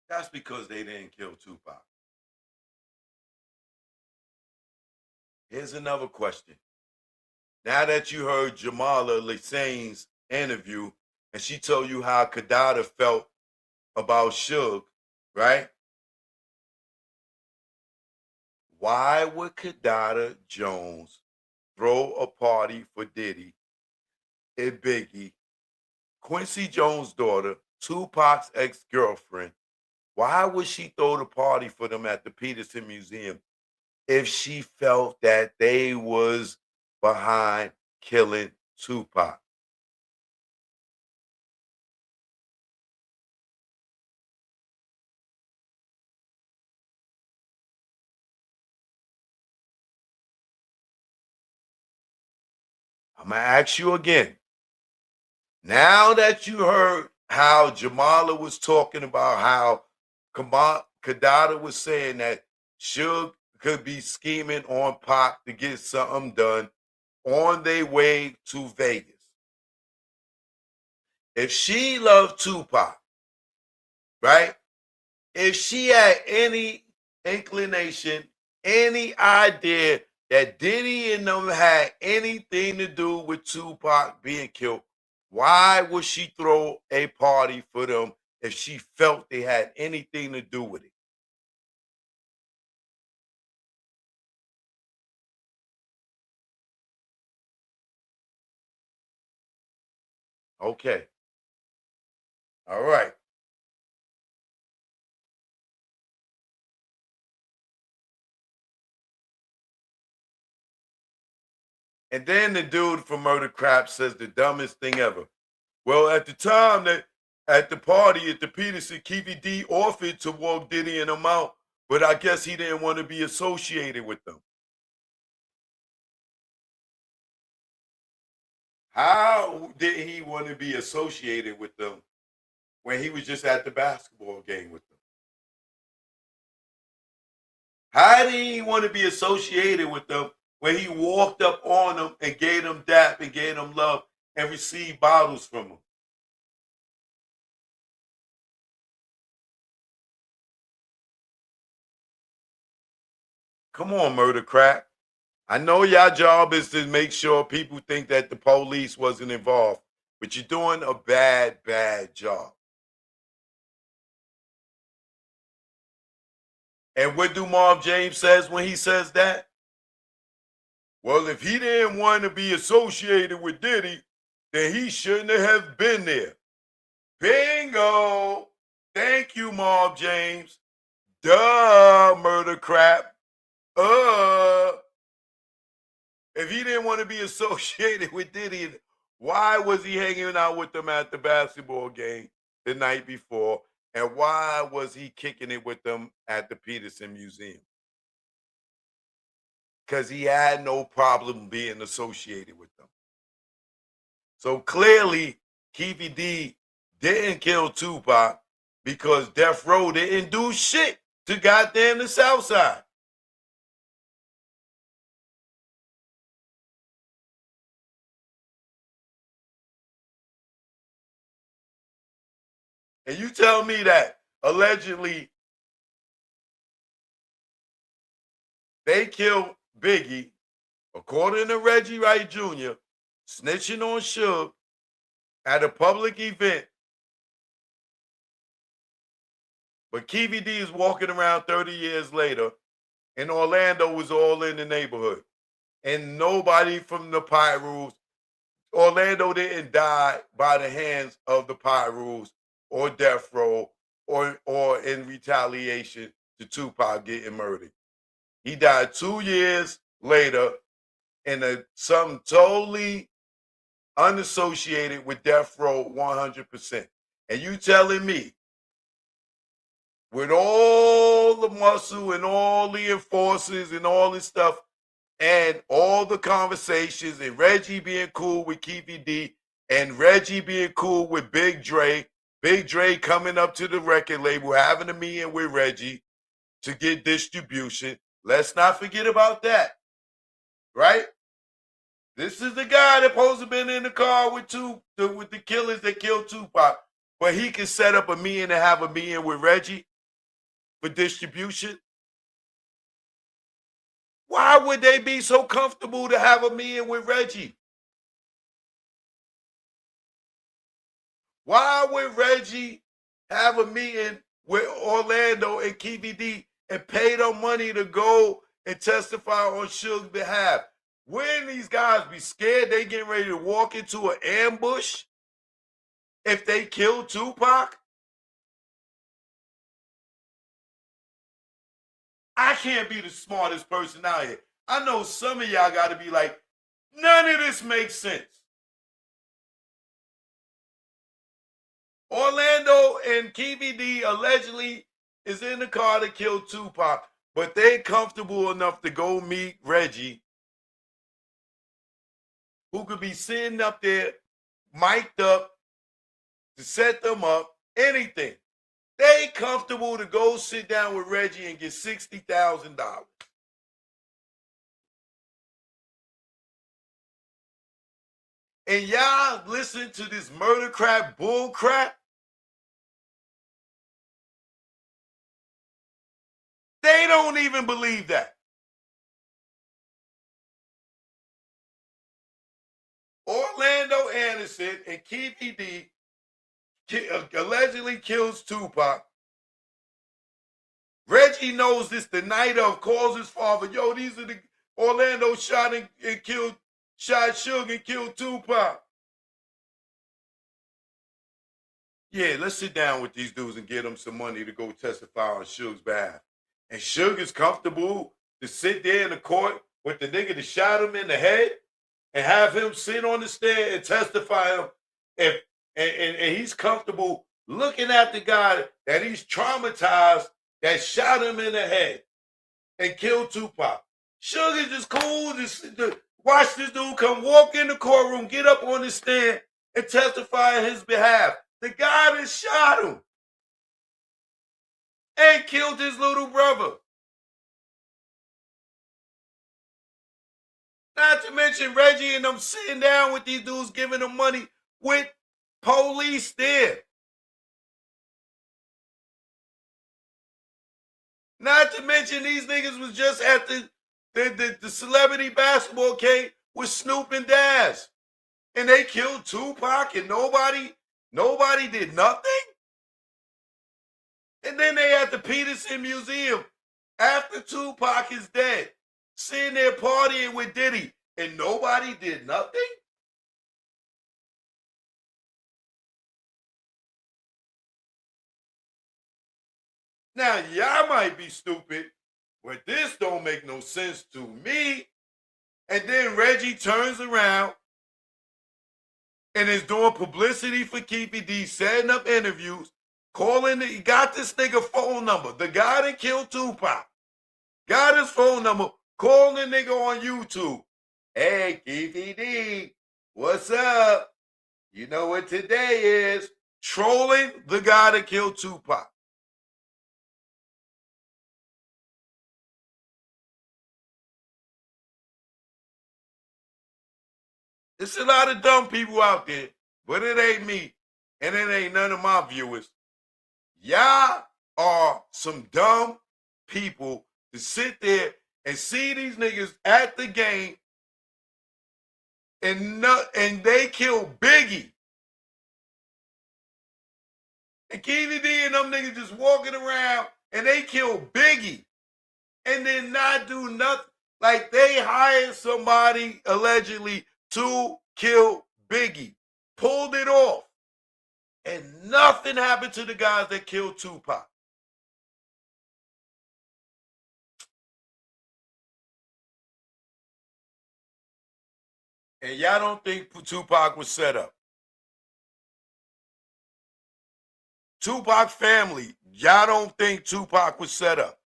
S1: That's because they didn't kill Tupac. Here's another question. Now that you heard Jamala Lissane's interview, and she told you how Kadada felt about Suge, right? Why would Kadada Jones throw a party for Diddy and Biggie, Quincy Jones' daughter, Tupac's ex-girlfriend? Why would she throw the party for them at the Peterson Museum if she felt that they was behind killing Tupac? I'm going to ask you again. Now that you heard how Jamala was talking about how Kadada was saying that Suge could be scheming on Pac to get something done on their way to Vegas. If she loved Tupac, right? If she had any inclination, any idea that Diddy and them had anything to do with Tupac being killed, Why would she throw a party for them if she felt they had anything to do with it? Okay. All right. And then the dude from Murder Crap says the dumbest thing ever. Well, at the time that at the party at the Peterson, Keefy D offered to walk Diddy and them out, but I guess he didn't want to be associated with them. How did he want to be associated with them when he was just at the basketball game with them? How did he want to be associated with them when he walked up on them and gave them dap and gave them love and received bottles from them? Come on, Murder Crack. I know your job is to make sure people think that the police wasn't involved, but you're doing a bad, bad job. And what do Marv James says when he says that? Well, if he didn't want to be associated with Diddy, then he shouldn't have been there. Bingo! Thank you, Marv James. Duh, Murder Crap. If he didn't want to be associated with Diddy, why was he hanging out with them at the basketball game the night before? And why was he kicking it with them at the Peterson Museum? Because he had no problem being associated with them. So clearly, Keefy D didn't kill Tupac because Death Row didn't do shit to goddamn the South Side. And you tell me that allegedly they killed Biggie, according to Reggie Wright Jr., snitching on Suge at a public event. But Keefy D is walking around 30 years later, and Orlando was all in the neighborhood. And nobody from the Pyrus, Orlando didn't die by the hands of the Pyrus or Death Row or in retaliation to Tupac getting murdered. He died 2 years later in something totally unassociated with Death Row 100%. And you telling me, with all the muscle and all the enforcers and all this stuff, and all the conversations, and Reggie being cool with Keefy D, and Reggie being cool with Big Dre coming up to the record label, having a meeting with Reggie to get distribution. Let's not forget about that, right? This is the guy that supposed to have been in the car with the killers that killed Tupac, but he can set up a meeting and have a meeting with Reggie for distribution. Why would they be so comfortable to have a meeting with Reggie? Why would Reggie have a meeting with Orlando and Keefy D and pay them money to go and testify on Suge's behalf? Wouldn't these guys be scared they getting ready to walk into an ambush if they kill Tupac? I can't be the smartest person out here. I know some of y'all got to be like, none of this makes sense. Orlando and Keefy D allegedly is in the car to kill Tupac, but they're comfortable enough to go meet Reggie, who could be sitting up there, mic'd up, to set them up, anything. They comfortable to go sit down with Reggie and get $60,000. And y'all listen to this murder crap, bull crap. They don't even believe that. Orlando Anderson and Keefe D allegedly kills Tupac. Reggie knows this the night of, calls his father, yo, these are the Orlando shot Suge and killed Tupac. Yeah, let's sit down with these dudes and get them some money to go testify on Suge's behalf. And Suge is comfortable to sit there in the court with the nigga that shot him in the head and have him sit on the stand and testify him. And he's comfortable looking at the guy that he's traumatized that shot him in the head and killed Tupac. Suge is just cool to watch this dude come walk in the courtroom, get up on the stand, and testify on his behalf. The guy that shot him and killed his little brother. Not to mention Reggie and them sitting down with these dudes giving them money with police there. Not to mention these niggas was just at the celebrity basketball game with Snoop and Daz. And they killed Tupac and nobody did nothing. And then they at the Peterson Museum after Tupac is dead, sitting there partying with Diddy and nobody did nothing. Now, y'all might be stupid, but this don't make no sense to me. And then Reggie turns around and is doing publicity for Keefe D, setting up interviews, he got this nigga phone number. The guy that killed Tupac got his phone number, calling the nigga on YouTube. Hey, Keefe D, what's up? You know what today is? Trolling the guy that killed Tupac. There's a lot of dumb people out there, but it ain't me, and it ain't none of my viewers. Y'all are some dumb people to sit there and see these niggas at the game and they kill Biggie. And Keefe D and them niggas just walking around and they kill Biggie and then not do nothing. Like they hired somebody allegedly to kill Biggie, pulled it off, and nothing happened to the guys that killed Tupac. And y'all don't think Tupac was set up. Tupac family, y'all don't think Tupac was set up.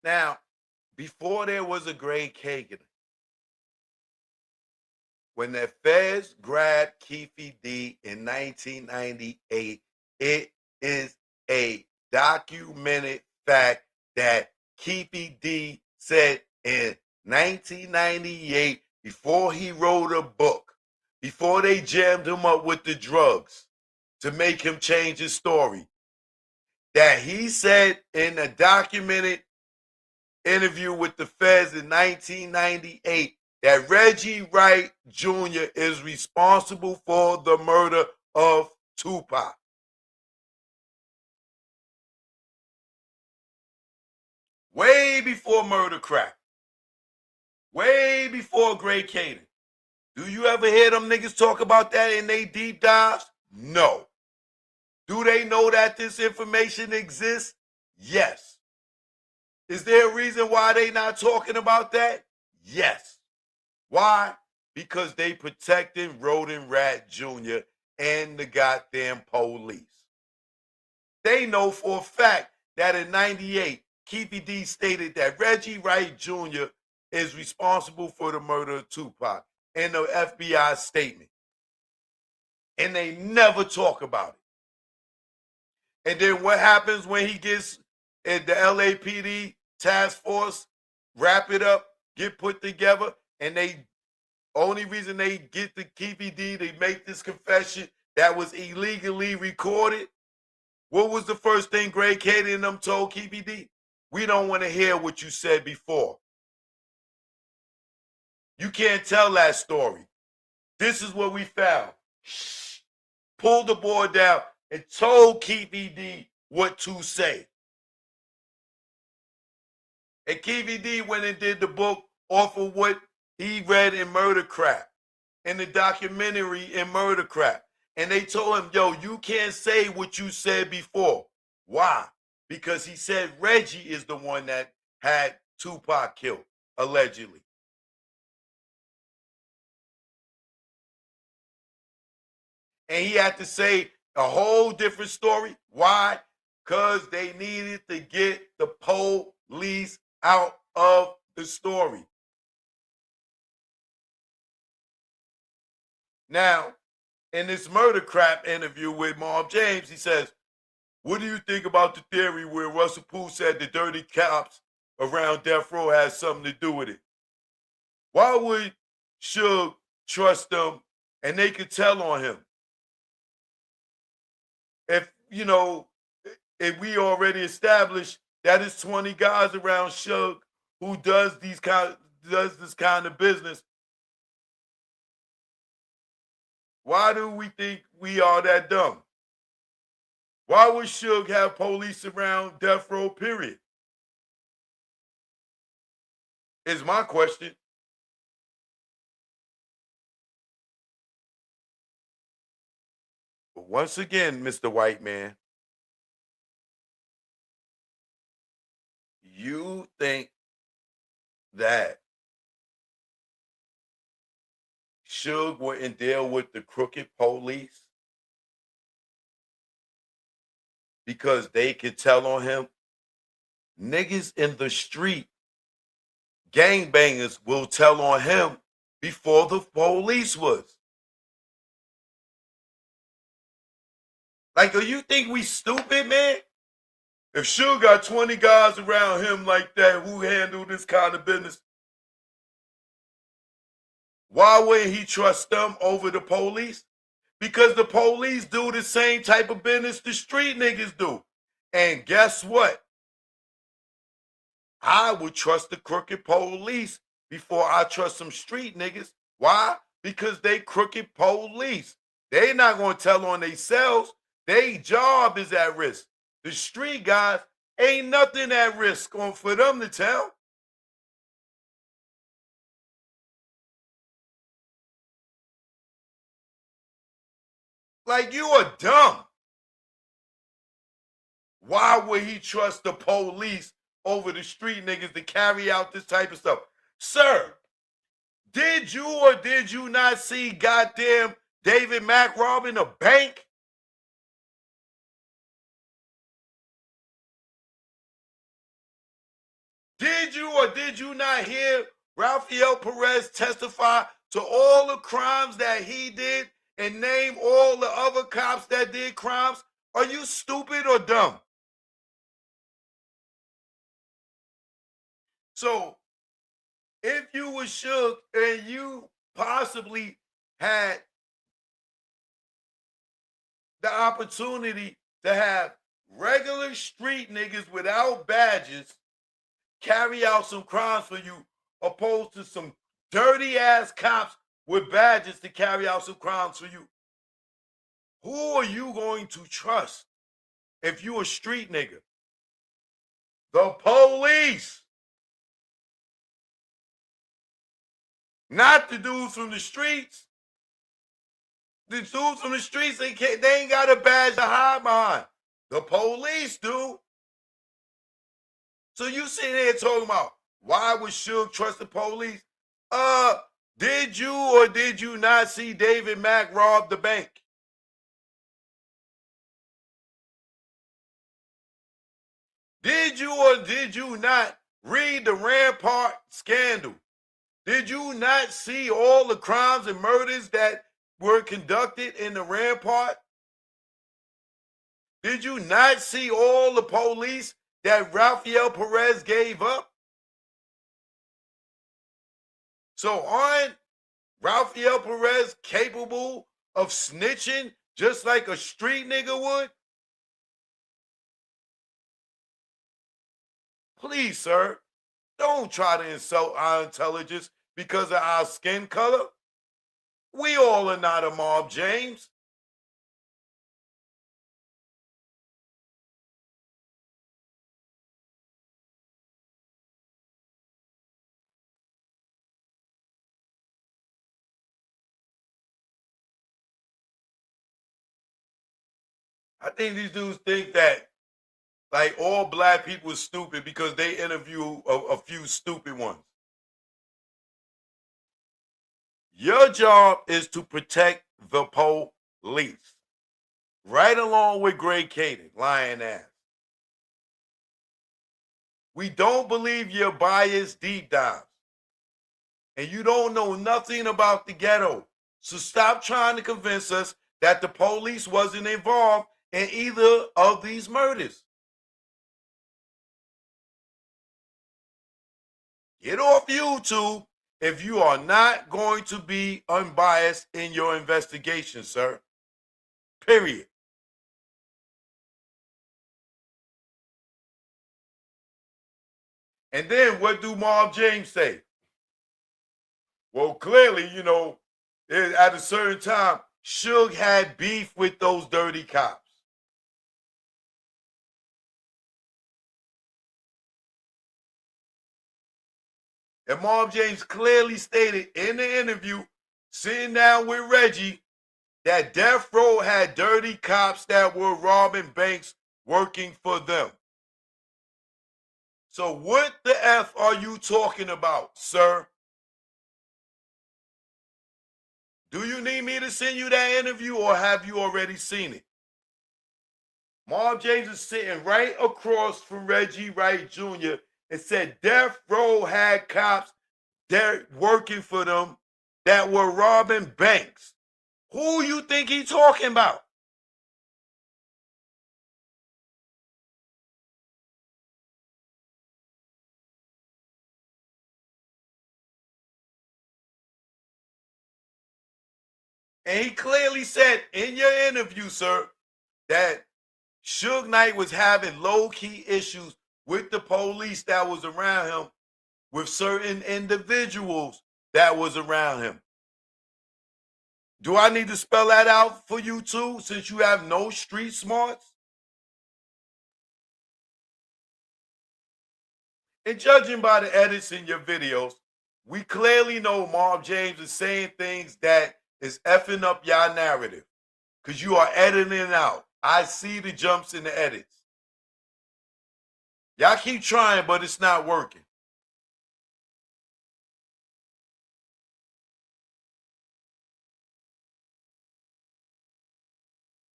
S1: Now, before there was a Greg Kagan, when the feds grabbed Keefe D in 1998, it is a documented fact that Keefe D said in 1998, before he wrote a book, before they jammed him up with the drugs to make him change his story, that he said in a documented interview with the feds in 1998 that Reggie Wright Jr. is responsible for the murder of Tupac. Way before murder crack. Way before Greg Kagan. Do you ever hear them niggas talk about that in they deep dives? No. Do they know that this information exists? Yes. Is there a reason why they not talking about that? Yes. Why? Because they protecting Roden Rat Jr. and the goddamn police. They know for a fact that in 98, Keefe D stated that Reggie Wright Jr. is responsible for the murder of Tupac in the FBI statement. And they never talk about it. And then what happens when he gets in the LAPD task force, wrap it up, get put together, and they only reason they get the KPD to make this confession that was illegally recorded. What was the first thing Greg Cady and them told KPD? We don't want to hear what you said before. You can't tell that story. This is what we found. Shh. Pulled the board down and told KPD what to say. And KPD went and did the book off of what he read in Murder Crap, in the documentary in Murder Crap. And they told him, yo, you can't say what you said before. Why? Because he said Reggie is the one that had Tupac killed, allegedly. And he had to say a whole different story. Why? Because they needed to get the police out of the story. Now, in this Murder Crap interview with Marv James, he says, what do you think about the theory where Russell Poole said the dirty cops around death row has something to do with it? Why would Suge trust them and they could tell on him? If, you know, if we already established that it's 20 guys around Suge who does this kind of business, why do we think we are that dumb? Why would Suge have police around death row, period? Is my question. But once again, Mr. White Man, you think that Suge wouldn't deal with the crooked police because they could tell on him? Niggas in the street, gangbangers, will tell on him before the police was. Like, do you think we stupid, man? If Suge got 20 guys around him like that who handle this kind of business, why wouldn't he trust them over the police? Because the police do the same type of business the street niggas do. And guess what? I would trust the crooked police before I trust some street niggas. Why? Because they crooked police. They not going to tell on themselves. Their job is at risk. The street guys ain't nothing at risk for them to tell. Like, you are dumb. Why would he trust the police over the street niggas to carry out this type of stuff? Sir, did you or did you not see goddamn David Mack robbing a bank? Did you or did you not hear Rafael Perez testify to all the crimes that he did and name all the other cops that did crimes? Are you stupid or dumb? So, if you were Suge and you possibly had the opportunity to have regular street niggas without badges carry out some crimes for you, opposed to some dirty ass cops with badges to carry out some crimes for you, who are you going to trust if you a street nigga? The police. Not the dudes from the streets. The dudes from the streets, they ain't got a badge to hide behind. The police do. So you sitting there talking about why would Suge trust the police? Did you or did you not see David Mack rob the bank? Did you or did you not read the Rampart scandal? Did you not see all the crimes and murders that were conducted in the Rampart? Did you not see all the police that Rafael Perez gave up? So aren't Rafael Perez capable of snitching just like a street nigga would? Please, sir, don't try to insult our intelligence because of our skin color. We all are not a Marv James. I think these dudes think that like all black people are stupid because they interview a few stupid ones. Your job is to protect the police, right along with Greg Caden, lying ass. We don't believe your biased deep dives, and you don't know nothing about the ghetto. So stop trying to convince us that the police wasn't involved in either of these murders. Get off YouTube if you are not going to be unbiased in your investigation, sir. Period. And then what do Marv James say? Well, clearly, at a certain time, Suge had beef with those dirty cops. And Marv James clearly stated in the interview, sitting down with Reggie, that Death Row had dirty cops that were robbing banks working for them. So what the F are you talking about, sir? Do you need me to send you that interview or have you already seen it? Marv James is sitting right across from Reggie Wright Jr. and said Death Row had cops there working for them that were robbing banks. Who you think he's talking about? And he clearly said in your interview, sir, that Suge Knight was having low-key issues with the police that was around him, with certain individuals that was around him. Do I need to spell that out for you too, since you have no street smarts? And judging by the edits in your videos, we clearly know Marv James is saying things that is effing up y'all narrative because you are editing it out. I see the jumps in the edits. Y'all keep trying, but it's not working.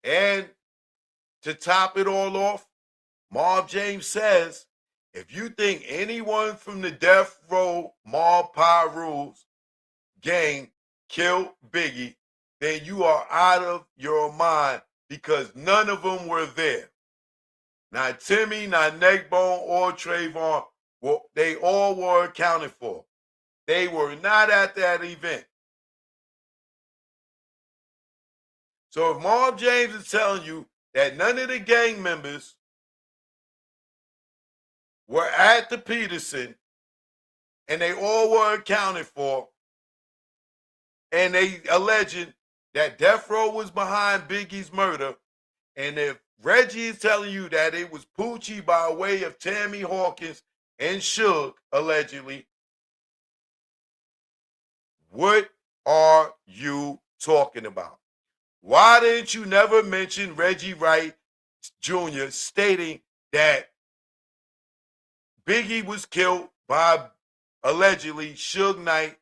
S1: And to top it all off, Marv James says, if you think anyone from the Death Row Marv Rules gang killed Biggie, then you are out of your mind because none of them were there. Not Timmy, not Neckbone, or Trayvon. Well, they all were accounted for. They were not at that event. So if Marv James is telling you that none of the gang members were at the Peterson and they all were accounted for, and they alleging that Death Row was behind Biggie's murder, and if Reggie is telling you that it was Poochie by way of Tammy Hawkins and Suge, allegedly, what are you talking about? Why didn't you never mention Reggie Wright Jr. stating that Biggie was killed by, allegedly, Suge Knight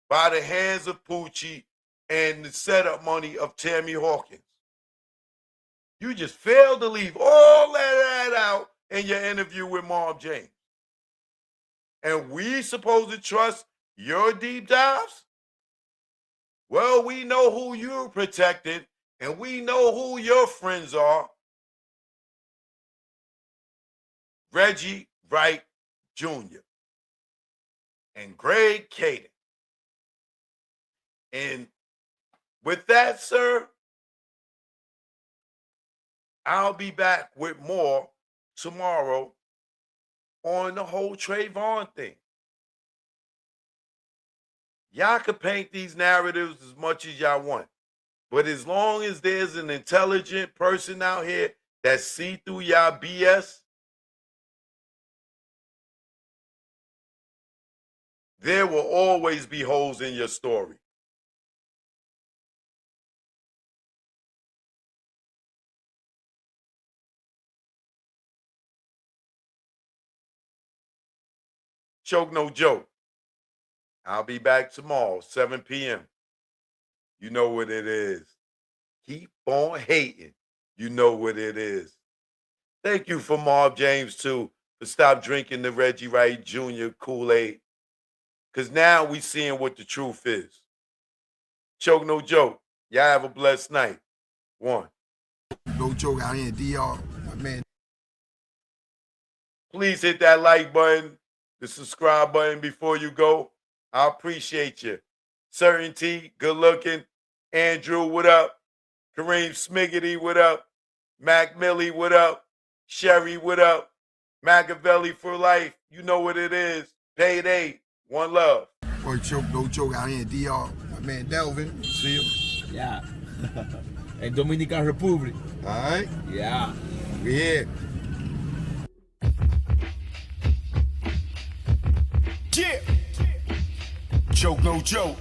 S1: by the hands of Poochie and the setup money of Tammy Hawkins? You just failed to leave all that out in your interview with Marv James. And we supposed to trust your deep dives? Well, we know who you're protecting, and we know who your friends are. Reggie Wright Jr. and Greg Caden. And with that, sir, I'll be back with more tomorrow on the whole Trayvon thing. Y'all can paint these narratives as much as y'all want. But as long as there's an intelligent person out here that see through y'all BS, there will always be holes in your story. Choke no joke. I'll be back tomorrow, 7 p.m. You know what it is. Keep on hating. You know what it is. Thank you for Marv James, too, for stop drinking the Reggie Wright Jr. Kool-Aid. Because now we seeing what the truth is. Choke no joke. Y'all have a blessed night. One.
S3: No joke out here in DR, my man.
S1: Please hit that like button, the subscribe button before you go. I appreciate you. Certainty, good looking. Andrew, what up? Kareem Smiggity, what up? Mac Millie, what up? Sherry, what up? Machiavelli for life. You know what it is. Payday. One love.
S3: Boy, choke, no joke out here in DR. My man Delvin, see him?
S4: Yeah. And Dominican Republic.
S3: All right?
S4: Yeah.
S3: We here.
S2: Yeah. Choke no joke.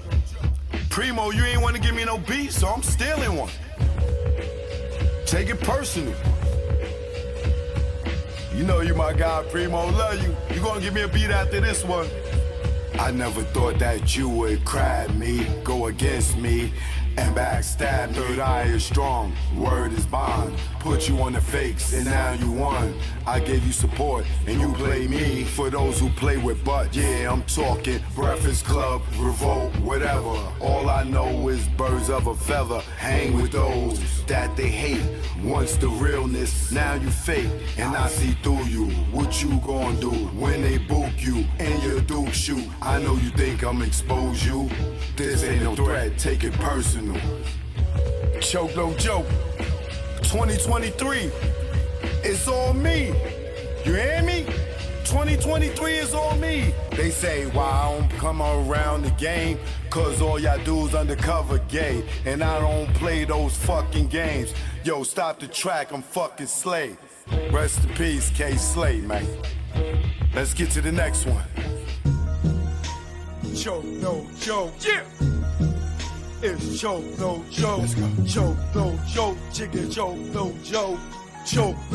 S2: Primo, you ain't want to give me no beat, so I'm stealing one. Take it personal. You know you my guy, Primo, love you. You gonna give me a beat after this one. I never thought that you would cry me, go against me, and backstab me. Third eye is strong, word is bond. Put you on the fakes, and now you won. I gave you support, and you play me. For those who play with butt, yeah, I'm talking Breakfast Club, Revolt, whatever. All I know is birds of a feather. Hang with those that they hate. Once the realness, now you fake, and I see through you. What you gonna do when they book you in your Duke shoe? I know you think I'm expose you. This ain't no threat, take it personal. Choke no joke. 2023, it's all me. You hear me? 2023 is all me. They say, why I don't come around the game? Cause all y'all dudes undercover gay. And I don't play those fucking games. Yo, stop the track, I'm fucking Slay. Rest in peace, K Slay, man. Let's get to the next one.
S3: Choke, no joke.
S2: Yeah!
S3: It's choke, no joke.
S2: Let's go.
S3: Choke, no joke. Chicken choke, no joke. Choke, no